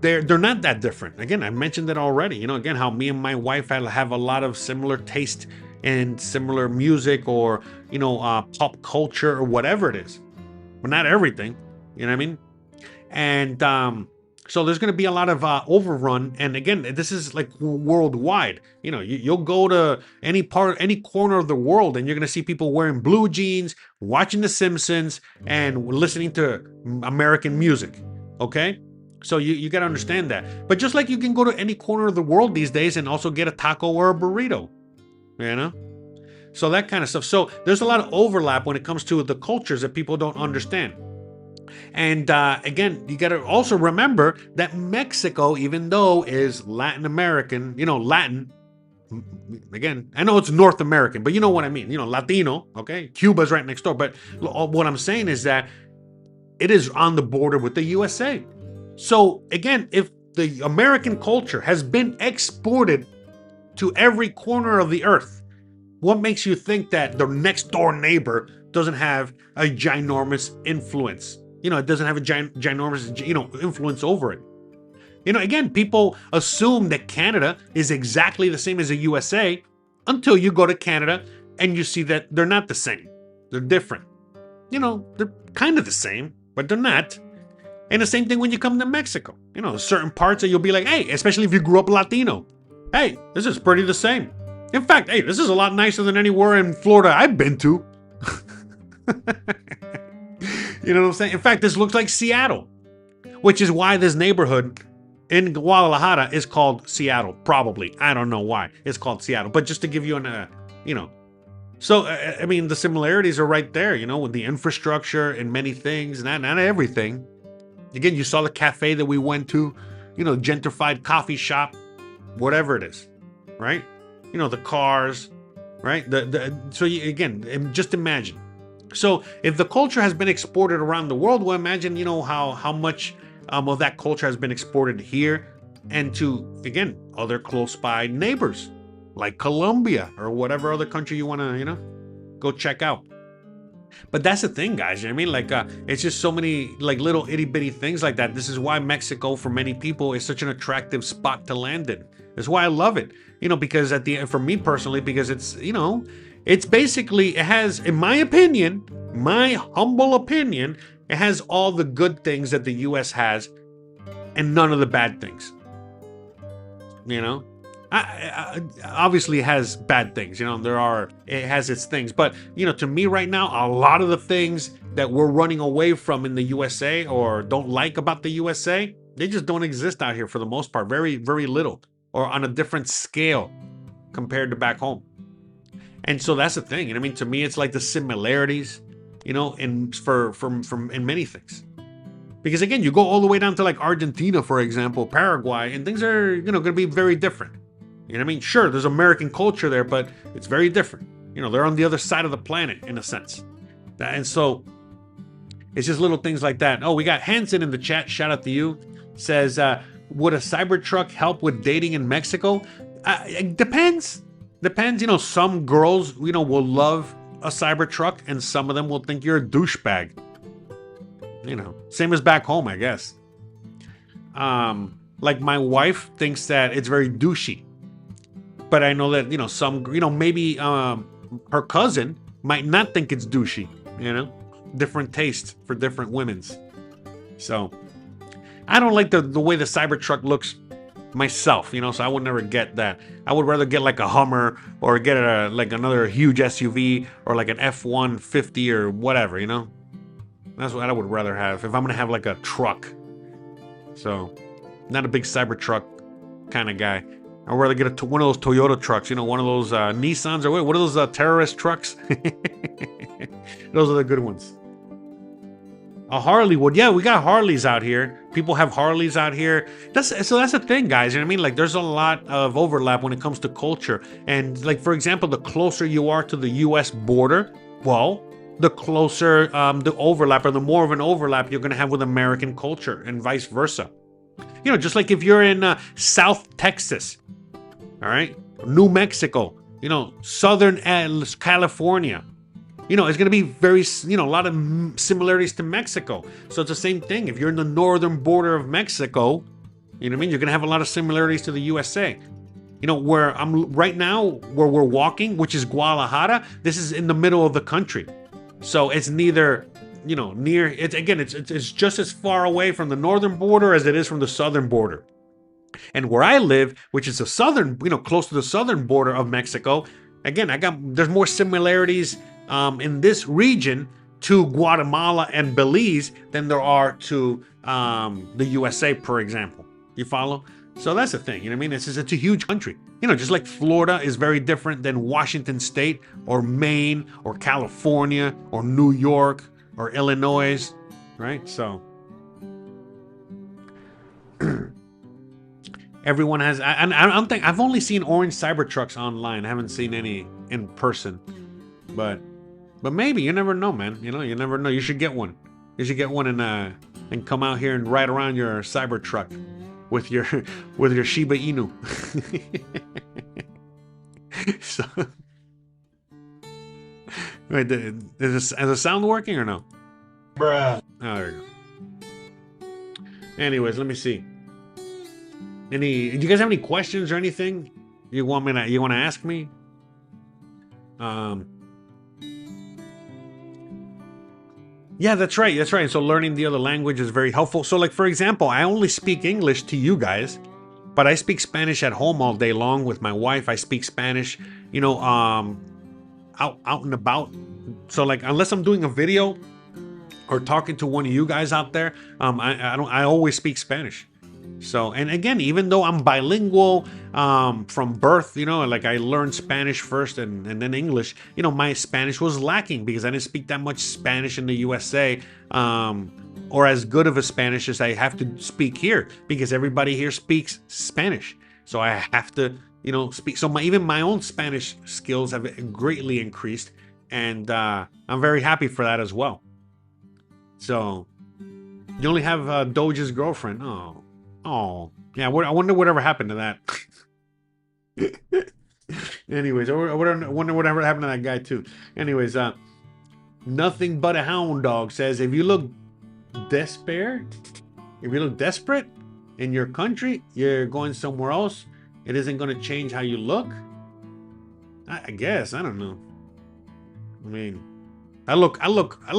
they're not that different. Again, I mentioned it already. Again, how me and my wife have a lot of similar taste and similar music, or pop culture, or whatever it is, but not everything. You know what I mean? And so there's going to be a lot of overrun. And again, this is like worldwide. You'll go to any corner of the world, and you're going to see people wearing blue jeans, watching The Simpsons, and listening to American music. Okay? So you got to understand that. But just like you can go to any corner of the world these days and also get a taco or a burrito. So that kind of stuff. So there's a lot of overlap when it comes to the cultures that people don't understand. And again, you got to also remember that Mexico, even though is Latin American, Latin, again, I know it's North American, but you know what I mean, Latino, okay? Cuba's right next door. But what I'm saying is that it is on the border with the USA. So again, if the American culture has been exported to every corner of the earth, what makes you think that the next door neighbor doesn't have a ginormous influence? It doesn't have a ginormous, influence over it. Again, people assume that Canada is exactly the same as the USA until you go to Canada and you see that they're not the same. They're different. They're kind of the same, but they're not. And the same thing when you come to Mexico. You know, certain parts that you'll be like, hey, especially if you grew up Latino. Hey, this is pretty the same. In fact, hey, this is a lot nicer than anywhere in Florida I've been to. You know what I'm saying? In fact, this looks like Seattle, which is why this neighborhood in Guadalajara is called Seattle. Probably. I don't know why it's called Seattle. But just to give you an, you know. So, I mean, the similarities are right there, you know, with the infrastructure and many things, not everything. Again, you saw the cafe that we went to, you know, gentrified coffee shop, whatever it is, right? You know, the cars, right? So again, just imagine. So if the culture has been exported around the world, well, imagine, you know, how much of that culture has been exported here and to, again, other close by neighbors like Colombia or whatever other country you want to, you know, go check out. But that's the thing, guys. You know what I mean? Like, it's just so many like little itty bitty things like that. This is why Mexico, for many people, is such an attractive spot to land in. That's why I love it. You know, because at the end, for me personally, because it's, you know, it's basically, it has, in my opinion, my humble opinion, it has all the good things that the U.S. has and none of the bad things. You know? Obviously it has bad things, you know, it has its things, but you know, to me right now, a lot of the things that we're running away from in the USA or don't like about the USA, they just don't exist out here for the most part. Very, very little, or on a different scale compared to back home. And so that's the thing. And I mean, to me, it's like the similarities, you know, in many things. Because again, you go all the way down to like Argentina, for example, Paraguay, and things are, you know, going to be very different. You know what I mean? Sure, there's American culture there, but it's very different. You know, they're on the other side of the planet in a sense. And so it's just little things like that. Oh, we got Hanson in the chat. Shout out to you. Says, would a Cybertruck help with dating in Mexico? It depends. Depends. You know, some girls, you know, will love a Cybertruck and some of them will think you're a douchebag. You know, same as back home, I guess. Like my wife thinks that it's very douchey. But I know that, you know, some, you know, maybe her cousin might not think it's douchey, you know? Different taste for different women's. So, I don't like the way the Cybertruck looks myself, you know, so I would never get that. I would rather get like a Hummer or get like another huge SUV or like an F-150 or whatever, you know? That's what I would rather have if I'm going to have like a truck. So, not a big Cybertruck kind of guy. I'd rather get one of those Toyota trucks, you know, one of those Nissans or what are those terrorist trucks? Those are the good ones. A Harley would, yeah, we got Harleys out here. People have Harleys out here. So that's the thing, guys. You know what I mean? Like, there's a lot of overlap when it comes to culture. And like, for example, the closer you are to the U.S. border, well, the closer the overlap or the more of an overlap you're going to have with American culture and vice versa. You know, just like if you're in South Texas, all right, New Mexico, you know, Southern California, you know, it's going to be very, you know, a lot of similarities to Mexico. So it's the same thing. If you're in the northern border of Mexico, you know what I mean? You're going to have a lot of similarities to the USA. You know, where I'm right now, where we're walking, which is Guadalajara, this is in the middle of the country. So it's neither, you know, near, it's just as far away from the northern border as it is from the southern border. And where I live, which is the southern, you know, close to the southern border of Mexico, again, there's more similarities in this region to Guatemala and Belize than there are to the USA, for example. You follow? So that's the thing, you know what I mean? It's a huge country. You know, just like Florida is very different than Washington State or Maine or California or New York or Illinois, right? So everyone has, I've only seen orange Cybertrucks online. I haven't seen any in person, but maybe, you never know, man. You know, you never know. You should get one. You should get one and come out here and ride around your Cybertruck with your Shiba Inu. So, wait, is the sound working or no? Bruh. Oh, there you go. Anyways, let me see. Do you guys have any questions or anything you want to ask me? Yeah, that's right. That's right. So learning the other language is very helpful. So, like for example, I only speak English to you guys, but I speak Spanish at home all day long with my wife. I speak Spanish, you know, out and about. So, like, unless I'm doing a video or talking to one of you guys out there, I don't. I always speak Spanish. So, and again, even though I'm bilingual from birth, you know, like I learned Spanish first and then English, you know, my Spanish was lacking because I didn't speak that much Spanish in the USA, or as good of a Spanish as I have to speak here because everybody here speaks Spanish. So I have to, you know, speak. So even my own Spanish skills have greatly increased, and I'm very happy for that as well. So you only have Doge's girlfriend. Oh, yeah. I wonder whatever happened to that. Anyways, I wonder whatever happened to that guy too. Anyways, nothing but a hound dog says if you look desperate, in your country, you're going somewhere else. It isn't going to change how you look. I guess I don't know. I mean, I look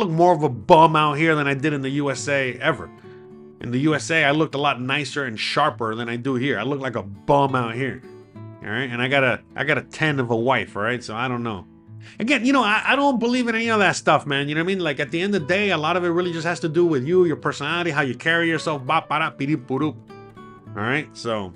more of a bum out here than I did in the USA ever. In the USA, I looked a lot nicer and sharper than I do here. I look like a bum out here. All right, and I got a 10 of a wife. All right, so I don't know. Again, you know, I don't believe in any of that stuff, man. You know what I mean? Like at the end of the day, a lot of it really just has to do with you, your personality, how you carry yourself. All right, so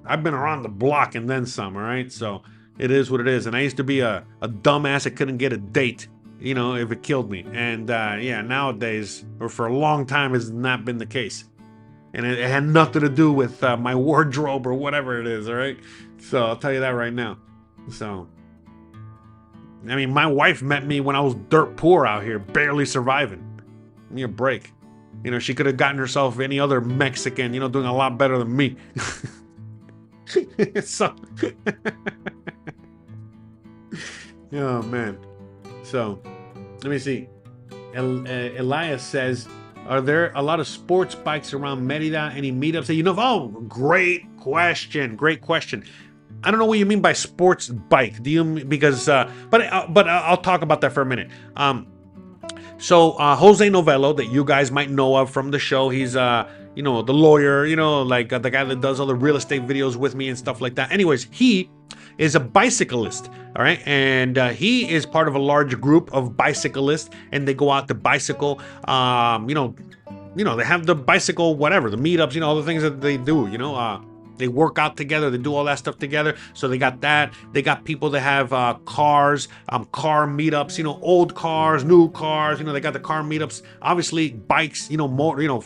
I've been around the block and then some. All right, so it is what it is. And I used to be a dumbass that couldn't get a date, you know, if it killed me. And yeah, nowadays, or for a long time, has not been the case. And it had nothing to do with my wardrobe or whatever it is, all right? So I'll tell you that right now. So, I mean, my wife met me when I was dirt poor out here, barely surviving. Give me a break. You know, she could have gotten herself any other Mexican, you know, doing a lot better than me. So, oh, man. So, let me see. Elias says, are there a lot of sports bikes around Merida? Any meetups? You know, oh, great question. Great question. I don't know what you mean by sports bike. Do you, because, but I'll talk about that for a minute. So José Novelo, that you guys might know of from the show, he's, you know, the lawyer, you know, like the guy that does all the real estate videos with me and stuff like that. Anyways, he is a bicyclist, all right? And he is part of a large group of bicyclists, and they go out to bicycle, you know, they have the bicycle, whatever, the meetups, you know, all the things that they do, you know, they work out together, they do all that stuff together. So they got that. They got people that have cars, car meetups, you know, old cars, new cars, you know, they got the car meetups, obviously bikes, you know, more, you know,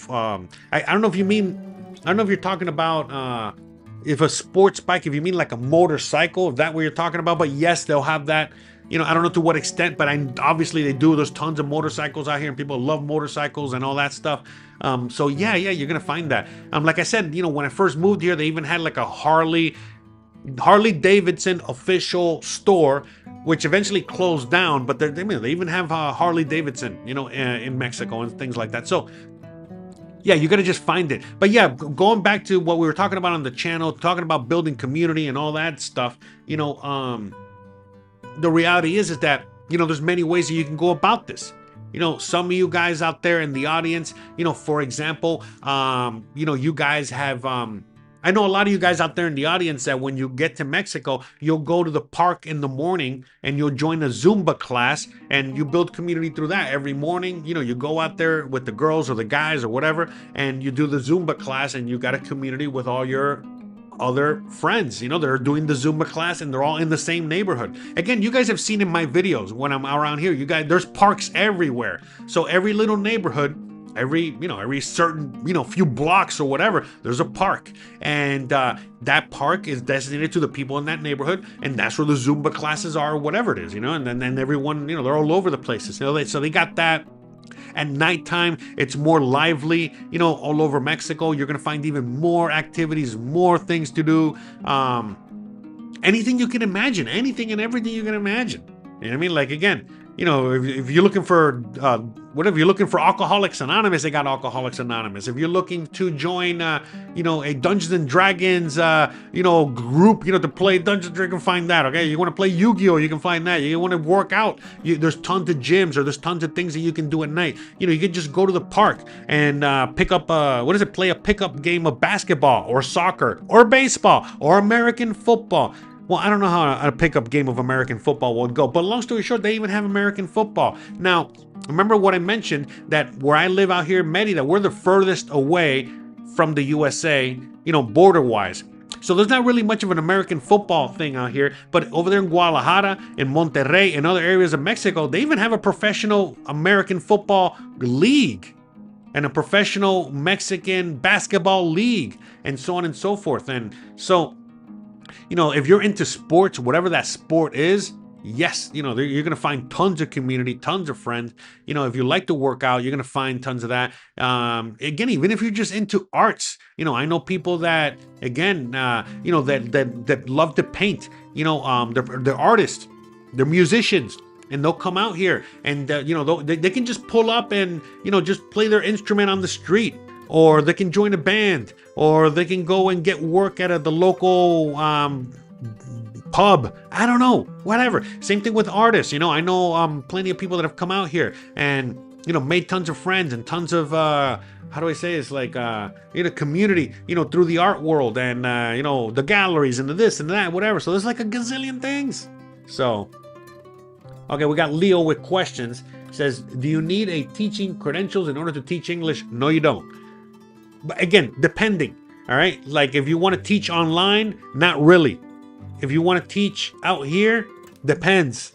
I don't know if you mean, I don't know if you're talking about, if a sports bike, if you mean like a motorcycle, if that's what you're talking about, but yes, they'll have that. You know, I don't know to what extent, but obviously they do. There's tons of motorcycles out here, and people love motorcycles and all that stuff. So yeah, you're gonna find that. Like I said, you know, when I first moved here, they even had like a Harley Davidson official store, which eventually closed down. But they even have Harley Davidson, you know, in Mexico and things like that. So yeah, you got to just find it. But yeah, going back to what we were talking about on the channel, talking about building community and all that stuff, you know, the reality is that, you know, there's many ways that you can go about this. You know, some of you guys out there in the audience, you know, for example, you know, you guys have, I know a lot of you guys out there in the audience that when you get to Mexico, you'll go to the park in the morning and you'll join a Zumba class and you build community through that. Every morning, you know, you go out there with the girls or the guys or whatever, and you do the Zumba class and you got a community with all your other friends, you know, they're doing the Zumba class and they're all in the same neighborhood. Again, you guys have seen in my videos when I'm around here, you guys, there's parks everywhere. So every little neighborhood, every certain, you know, few blocks or whatever, there's a park. And that park is designated to the people in that neighborhood. And that's where the Zumba classes are or whatever it is, you know, and then everyone, you know, they're all over the places. You know, so they got that. At nighttime, it's more lively, you know, all over Mexico. You're going to find even more activities, more things to do. Anything you can imagine, anything and everything you can imagine. You know what I mean? Like, again, if you're looking for whatever you're looking for, Alcoholics Anonymous, they got Alcoholics Anonymous. If you're looking to join, a Dungeons and Dragons, group, to play Dungeons and Dragons, find that. Okay, you want to play Yu-Gi-Oh, you can find that. You want to work out, there's tons of gyms, or there's tons of things that you can do at night. You can just go to the park and pick up play a pickup game of basketball or soccer or baseball or American football. Well, I don't know how a pickup game of American football would go, but long story short, they even have American football. Now, remember what I mentioned, that where I live out here in Merida, we're the furthest away from the USA, border-wise. So there's not really much of an American football thing out here, but over there in Guadalajara, in Monterrey, and other areas of Mexico, they even have a professional American football league and a professional Mexican basketball league, and so on and so forth. And so, if you're into sports, whatever that sport is, yes, you're going to find tons of community, tons of friends. If you like to work out, you're going to find tons of that. Again, even if you're just into arts, I know people that, again, that love to paint, they're artists, they're musicians, and they'll come out here and, they can just pull up and, just play their instrument on the street. Or they can join a band, or they can go and get work at the local pub. I don't know, whatever. Same thing with artists. I know plenty of people that have come out here and, made tons of friends and tons of, how do I say, it's like, community, through the art world and, the galleries and the this and that, whatever. So there's like a gazillion things. So, okay, we got Leo with questions. Says, do you need a teaching credentials in order to teach English? No, you don't. But again, depending, all right? Like if you want to teach online, not really. If you want to teach out here, depends.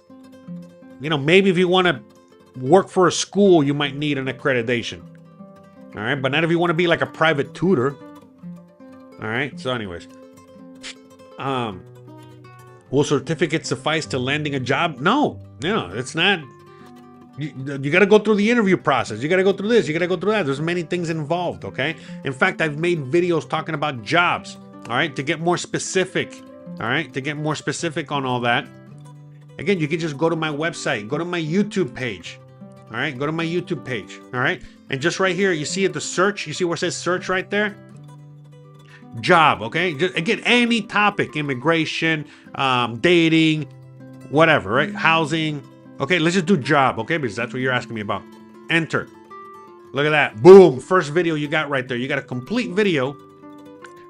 Maybe if you want to work for a school, you might need an accreditation. All right, but not if you want to be like a private tutor. All right, so anyways. Will certificates suffice to landing a job? No, it's not. You got to go through the interview process. You got to go through this. You got to go through that. There's many things involved, okay? In fact, I've made videos talking about jobs, all right, to get more specific, all right, to get more specific on all that. Again, you can just go to my website, go to my YouTube page, all right? Go to my YouTube page, all right? And just right here, you see at the search, you see where it says search right there? Job, okay? Just, again, any topic, immigration, dating, whatever, right? Housing. Okay, let's just do job, okay? Because that's what you're asking me about. Enter. Look at that. Boom. First video you got right there. You got a complete video,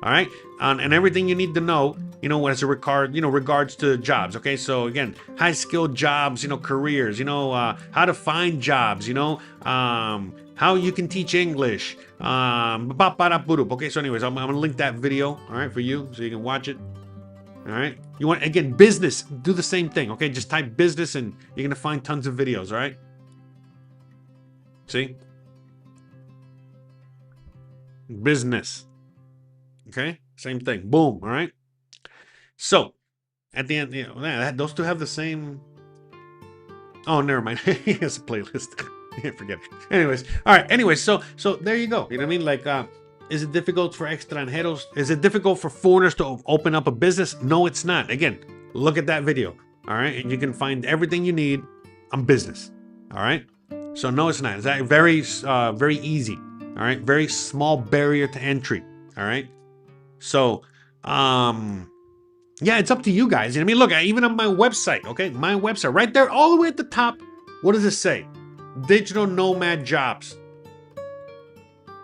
all right? And everything you need to know, as a regards to jobs, okay? So again, high-skilled jobs, careers, how to find jobs, how you can teach English. Okay, so anyways, I'm going to link that video, all right, for you so you can watch it. All right. You want, again, business, do the same thing. Okay. Just type business and you're going to find tons of videos. All right. See? Business. Okay. Same thing. Boom. All right. So at the end, those two have the same. Oh, never mind. It's a playlist. Forget it. Anyways. All right. Anyways. So there you go. You know what I mean? Like, is it difficult for extranjeros? Is it difficult for foreigners to open up a business? No, it's not. Again, look at that video, all right? And you can find everything you need on business, all right? So no, it's not. It's very, very easy, all right? Very small barrier to entry, all right? So, yeah, it's up to you guys. I mean, look, even on my website, okay? My website, right there, all the way at the top, what does it say? Digital nomad jobs.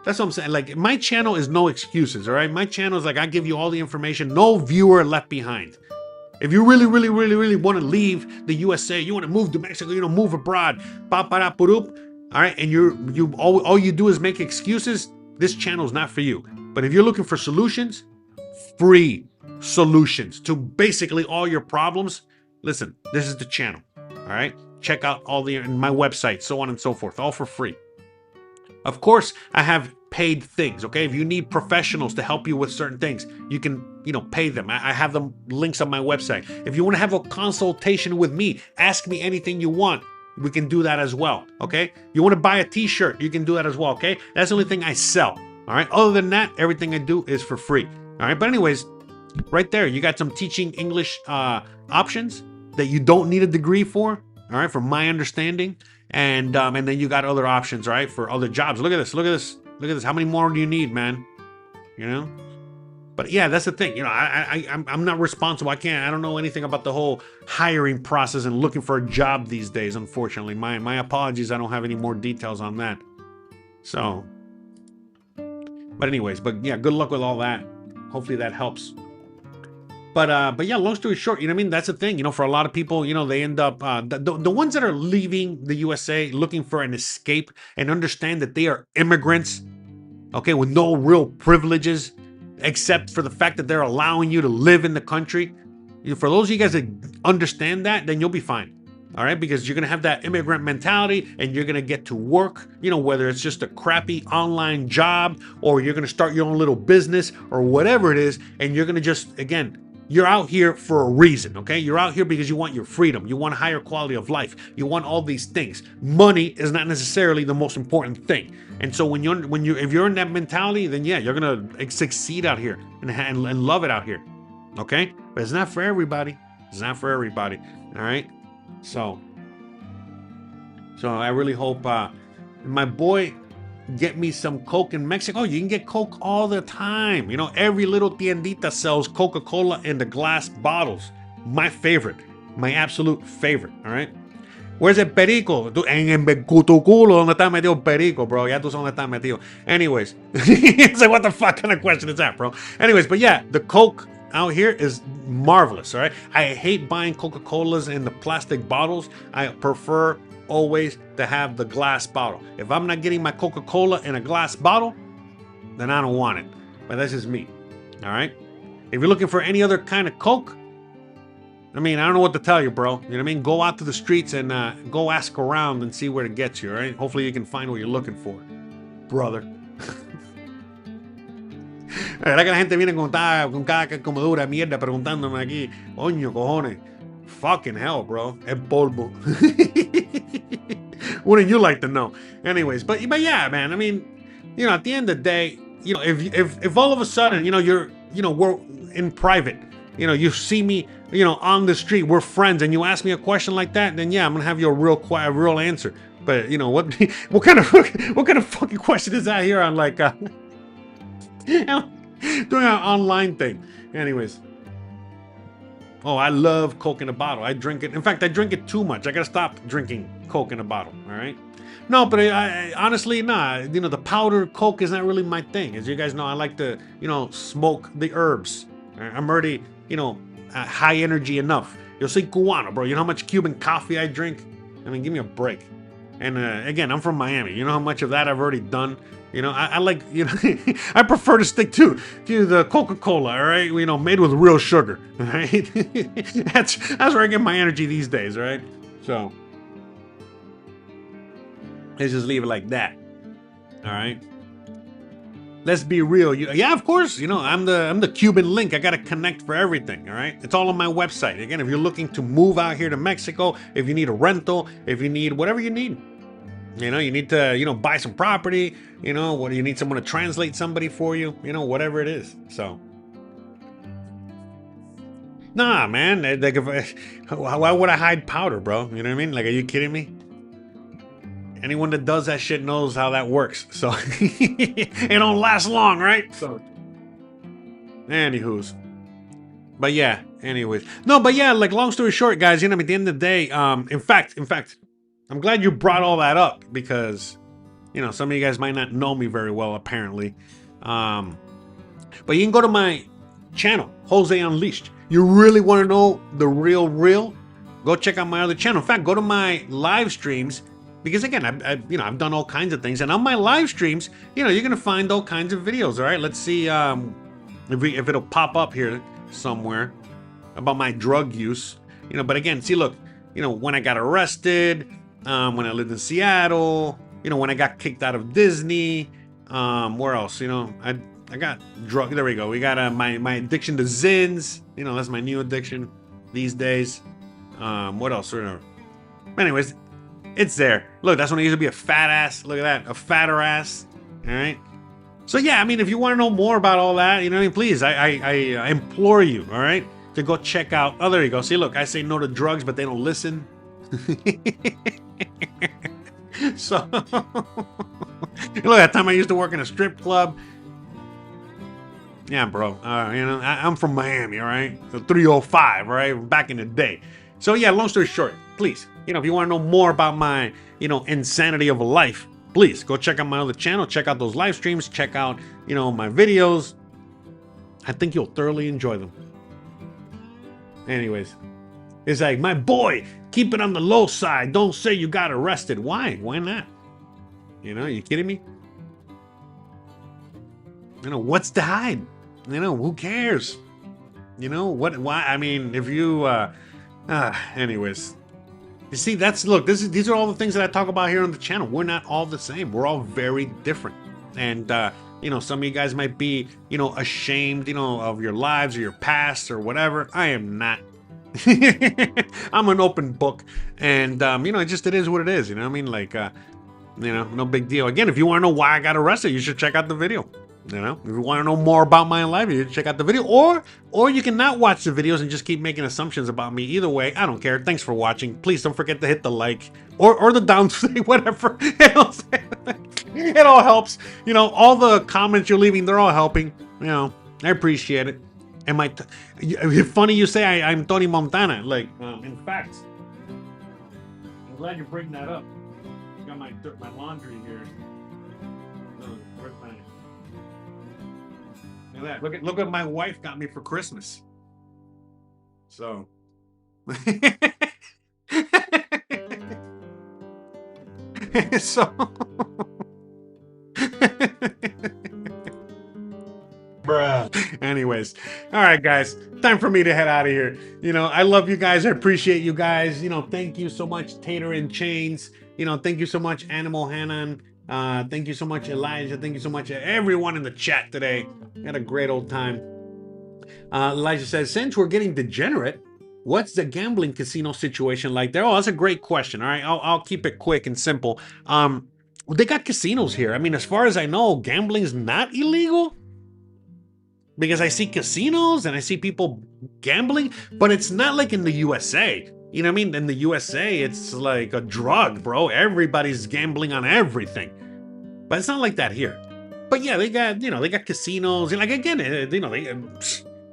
That's what I'm saying. Like, my channel is no excuses, all right? My channel is like, I give you all the information, no viewer left behind. If you really, really, really, really want to leave the USA, you want to move to Mexico, move abroad, all right? And all you do is make excuses, this channel is not for you. But if you're looking for solutions, free solutions to basically all your problems, listen, this is the channel, all right? Check out all my website, so on and so forth, all for free. Of course, I have paid things, okay? If you need professionals to help you with certain things, you can, pay them. I have them links on my website. If you want to have a consultation with me, ask me anything you want. We can do that as well, okay? You want to buy a t-shirt, you can do that as well, okay? That's the only thing I sell, all right? Other than that, everything I do is for free, all right? But anyways, right there, you got some teaching English options that you don't need a degree for, All right, from my understanding, and then you got other options, right, for other jobs. Look at this. Look at this. Look at this. How many more do you need, man? You know. But yeah, that's the thing. You know, I'm not responsible. I don't know anything about the whole hiring process and looking for a job these days. Unfortunately, my apologies. I don't have any more details on that. So, but anyways, but yeah, good luck with all that. Hopefully that helps. But yeah, long story short, you know what I mean? That's the thing. You know, for a lot of people, you know, they end up the ones that are leaving the USA looking for an escape and understand that they are immigrants, okay, with no real privileges except for the fact that they're allowing you to live in the country. For those of you guys that understand that, then you'll be fine. All right, because you're gonna have that immigrant mentality and you're gonna get to work, you know, whether it's just a crappy online job or you're gonna start your own little business or whatever it is, and you're gonna just, again, you're out here for a reason, okay? You're out here because you want your freedom, you want a higher quality of life, you want all these things. Money is not necessarily the most important thing. And so if you're in that mentality, then yeah, you're gonna succeed out here and love it out here, okay? But it's not for everybody. It's not for everybody. All right. So I really hope my boy get me some Coke in Mexico. Oh, you can get Coke all the time. You know, every little tiendita sells Coca-Cola in the glass bottles. My favorite, my absolute favorite. All right. Where's el perico? En tu culo, donde está metido el perico, bro. Ya tú sabes donde está metido. Anyways, it's like, what the fuck kind of question is that, bro? Anyways, but yeah, the Coke out here is marvelous, all right? I hate buying Coca-Colas in the plastic bottles. I prefer always to have the glass bottle. If I'm not getting my Coca-Cola in a glass bottle, then I don't want it. But that's just me, all right? If you're looking for any other kind of Coke, I mean, I don't know what to tell you, bro. You know what I mean? Go out to the streets and go ask around and see where it gets you, all right? Hopefully you can find what you're looking for, brother. La verdad que la gente viene con cada comedura mierda preguntándome aquí, coño, cojones. Fucking hell, bro. Es polvo. Wouldn't you like to know? Anyways, but yeah, man. I mean, you know, at the end of the day, you know, if all of a sudden, you know, we're in private, you know, you see me, you know, on the street, we're friends, and you ask me a question like that, then yeah, I'm gonna have you a real answer. But you know what kind of fucking question is that here on like doing an online thing? Anyways. Oh, I love Coke in a bottle. I drink it. In fact, I drink it too much. I gotta stop drinking Coke in a bottle. All right. No, but I honestly, nah. You know, the powdered Coke is not really my thing. As you guys know, I like to, you know, smoke the herbs. I'm already, you know, high energy enough. Yo soy cubano, bro. You know how much Cuban coffee I drink? I mean, give me a break. And again, I'm from Miami. You know how much of that I've already done? You know, I like, you know, I prefer to stick to the Coca-Cola, all right? You know, made with real sugar, all right? That's where I get my energy these days, all right? So, let's just leave it like that, all right? Let's be real. Yeah, of course, you know, I'm the Cuban link. I got to connect for everything, all right? It's all on my website. Again, if you're looking to move out here to Mexico, if you need a rental, if you need whatever you need, you know, you need to, you know, buy some property, you know, what do you need someone to translate somebody for you, you know, whatever it is. So, nah, man, like why would I hide powder, bro? You know what I mean? Like, are you kidding me? Anyone that does that shit knows how that works. So, it don't last long, right? So, anywho's. But yeah, anyways. No, but yeah, like, long story short, guys, you know, at the end of the day, in fact, I'm glad you brought all that up because, you know, some of you guys might not know me very well, apparently. But you can go to my channel, Jose Unleashed. You really want to know the real? Go check out my other channel. In fact, go to my live streams because, again, I've done all kinds of things. And on my live streams, you know, you're going to find all kinds of videos, all right? Let's see if it'll pop up here somewhere about my drug use. You know, but again, see, look, you know, when I got arrested, when I lived in Seattle, you know, when I got kicked out of Disney, where else? You know, I got drug. There we go. We got my addiction to Zins. You know, that's my new addiction these days. What else? Anyways, it's there. Look, that's when I used to be a fat ass. Look at that, a fatter ass. All right. So yeah, I mean, if you want to know more about all that, you know what I mean, please, I implore you, all right, to go check out. Oh, there you go. See, look, I say no to drugs, but they don't listen. So, look, that time I used to work in a strip club. Yeah, bro. I'm from Miami, all right? The 305, all right? Back in the day. So, yeah, long story short, please, if you want to know more about my, insanity of a life, please go check out my other channel, check out those live streams, check out, my videos. I think you'll thoroughly enjoy them. Anyways, it's like, my boy, keep it on the low side. Don't say you got arrested. Why? Why not? You kidding me? What's to hide? Who cares? What? Why? I mean, if you, anyways, you see, these are all the things that I talk about here on the channel. We're not all the same. We're all very different. And, some of you guys might be, ashamed, of your lives or your past or whatever. I am not. I'm an open book. And, it is what it is. You know what I mean? Like, no big deal. Again, if you want to know why I got arrested, you should check out the video. If you want to know more about my life, you should check out the video, or you can not watch the videos and just keep making assumptions about me. Either way, I don't care. Thanks for watching. Please don't forget to hit the like or the down, whatever. It all helps. All the comments you're leaving, they're all helping. I appreciate it. And funny you say I'm Tony Montana. Like, in fact, I'm glad you bring that up. Got my laundry here. Where's my... Look at that. Look what my wife got me for Christmas. So. So. Bruh. Anyways, all right, guys, time for me to head out of here. I love you guys. I appreciate you guys. Thank you so much, Tater in Chains. Thank you so much, Animal Hanan. Thank you so much, Elijah. Thank you so much, everyone in the chat today. Had a great old time. Elijah says, since we're getting degenerate, what's the gambling casino situation like there? Oh, that's a great question. All right, I'll keep it quick and simple. They got casinos here. I mean, as far as I know, gambling is not illegal. Because I see casinos and I see people gambling, but it's not like in the USA. You know what I mean? In the USA, it's like a drug, bro. Everybody's gambling on everything. But it's not like that here. But yeah, they got casinos. Like, again,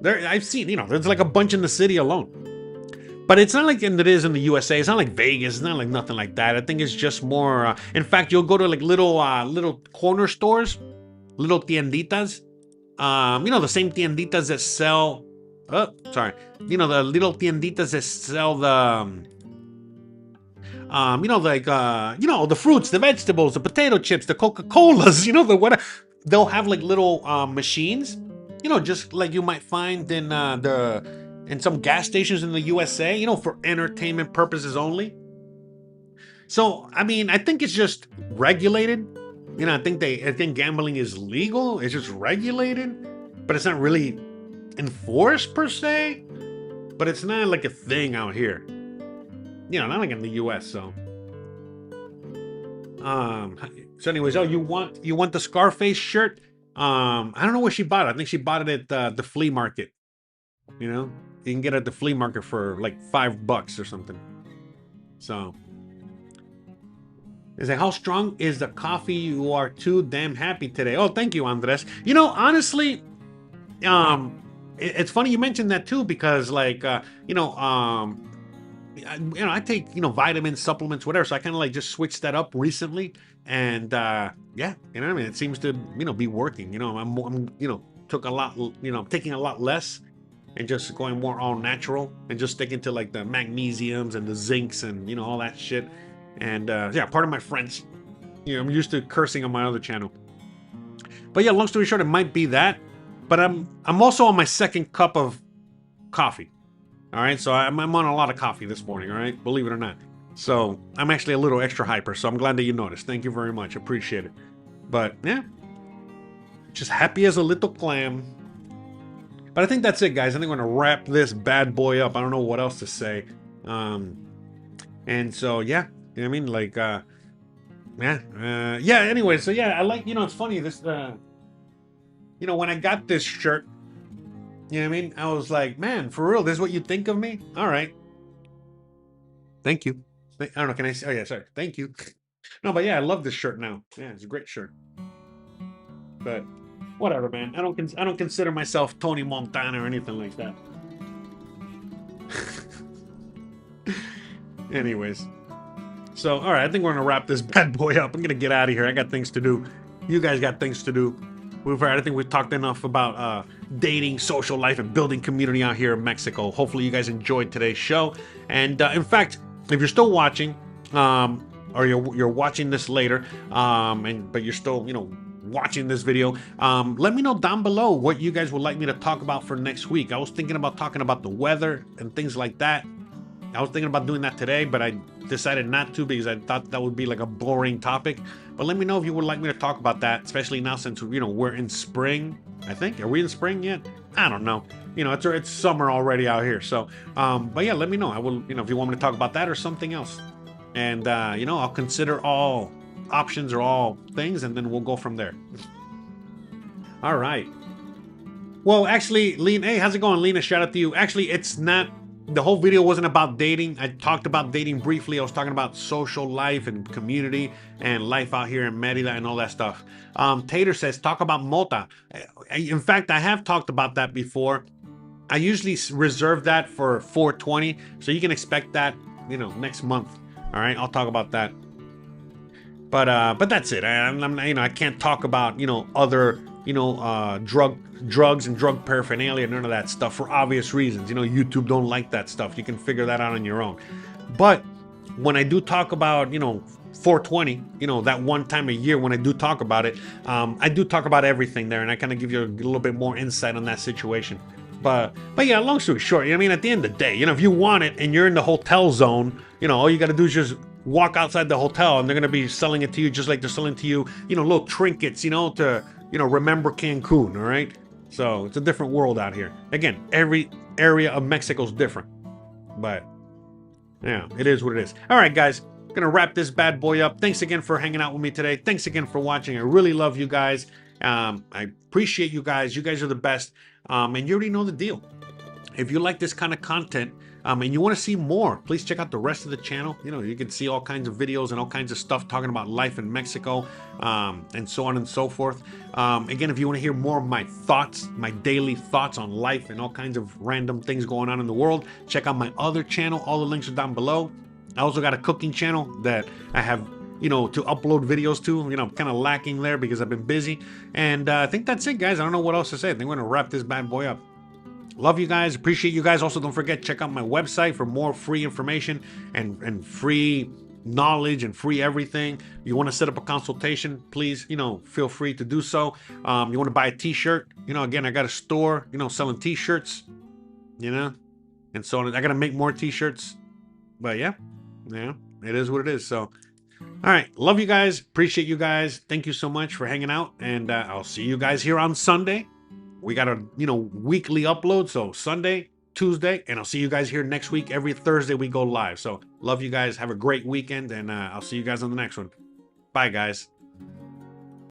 I've seen, there's like a bunch in the city alone. But it's not like it is in the USA. It's not like Vegas. It's not like nothing like that. I think it's just more, in fact, you'll go to like little corner stores, little tienditas. The same tienditas that sell, the little tienditas that sell the, the fruits, the vegetables, the potato chips, the Coca-Colas, they'll have like little machines, just like you might find in some gas stations in the USA, for entertainment purposes only. So, I mean, I think it's just regulated. I think gambling is legal. It's just regulated, but it's not really enforced per se. But it's not like a thing out here. Not like in the US. So, anyways, you want the Scarface shirt? I don't know where she bought it. I think she bought it at the flea market. You can get it at the flea market for like $5 or something. So. Is like, how strong is the coffee? You are too damn happy today. Oh, thank you, Andres. Honestly, it's funny you mentioned that too, because like, I take, vitamins, supplements, whatever. So I kind of like just switched that up recently. And, yeah, what I mean? It seems to, be working, I'm took a lot, taking a lot less and just going more all natural and just sticking to like the magnesiums and the zincs and, all that shit. And yeah, part of my friends, I'm used to cursing on my other channel. But yeah, long story short, it might be that. But I'm also on my second cup of coffee. All right, so I'm on a lot of coffee this morning. All right, believe it or not. So I'm actually a little extra hyper. So I'm glad that you noticed. Thank you very much. Appreciate it. But yeah, just happy as a little clam. But I think that's it, guys. I think I'm gonna wrap this bad boy up. I don't know what else to say. And so yeah. You know what I mean? Like, yeah, anyway, so yeah, I like, it's funny, this, when I got this shirt, you know what I mean? I was like, man, for real, this is what you think of me? All right. Thank you. I don't know. Can I say? Oh yeah, sorry. Thank you. No, but yeah, I love this shirt now. Yeah, it's a great shirt. But whatever, man. I don't consider myself Tony Montana or anything like that. Anyways, so all right, I think we're gonna wrap this bad boy up. I'm gonna get out of here. I got things to do. You guys got things to do. I think we've talked enough about dating, social life, and building community out here in Mexico. Hopefully, you guys enjoyed today's show. And in fact, if you're still watching, or you're watching this later, but you're still, watching this video, let me know down below what you guys would like me to talk about for next week. I was thinking about talking about the weather and things like that. I was thinking about doing that today, but I decided not to because I thought that would be like a boring topic. But let me know if you would like me to talk about that, especially now since we're in spring. I think, are we in spring yet? I don't know. It's summer already out here. So, but yeah, let me know. I will, if you want me to talk about that or something else, and I'll consider all options or all things, and then we'll go from there. All right. Well, actually, Lena, hey, how's it going, Lena? Shout out to you. Actually, it's not. The whole video wasn't about dating. I talked about dating briefly. I was talking about social life and community and life out here in Merida and all that stuff. Tater says, talk about mota. In fact, I have talked about that before. I usually reserve that for 420, so you can expect that, next month. All right, I'll talk about that. But that's it. I can't talk about other drugs and drug paraphernalia, none of that stuff for obvious reasons. YouTube don't like that stuff. You can figure that out on your own. But when I do talk about 420, that one time a year when I do talk about it, I do talk about everything there, and I kind of give you a little bit more insight on that situation. But yeah, long story short, at the end of the day, if you want it and you're in the hotel zone, all you got to do is just walk outside the hotel, and they're going to be selling it to you just like they're selling to you, little trinkets, to remember Cancun. All right, so it's a different world out here. Again, every area of Mexico's different, but yeah, it is what it is. All right, guys, gonna wrap this bad boy up. Thanks again for hanging out with me today. Thanks again for watching. I really love you guys. I appreciate you guys. You guys are the best. And you already know the deal. If you like this kind of content, and you want to see more, please check out the rest of the channel. You can see all kinds of videos and all kinds of stuff talking about life in Mexico, and so on and so forth. Again, if you want to hear more of my thoughts, my daily thoughts on life and all kinds of random things going on in the world, check out my other channel. All the links are down below. I also got a cooking channel that I have to upload videos to. Kind of lacking there because I've been busy. And I think that's it, guys. I don't know what else to say. I think we're going to wrap this bad boy up. Love you guys. Appreciate you guys. Also, don't forget, check out my website for more free information and free knowledge and free everything. You want to set up a consultation, please, feel free to do so. You want to buy a t-shirt, again, I got a store, selling t-shirts, and so on. I got to make more t-shirts. But yeah, it is what it is. So, all right. Love you guys. Appreciate you guys. Thank you so much for hanging out. And I'll see you guys here on Sunday. We got a, weekly upload. So Sunday, Tuesday, and I'll see you guys here next week. Every Thursday we go live. So love you guys. Have a great weekend. And I'll see you guys on the next one. Bye, guys.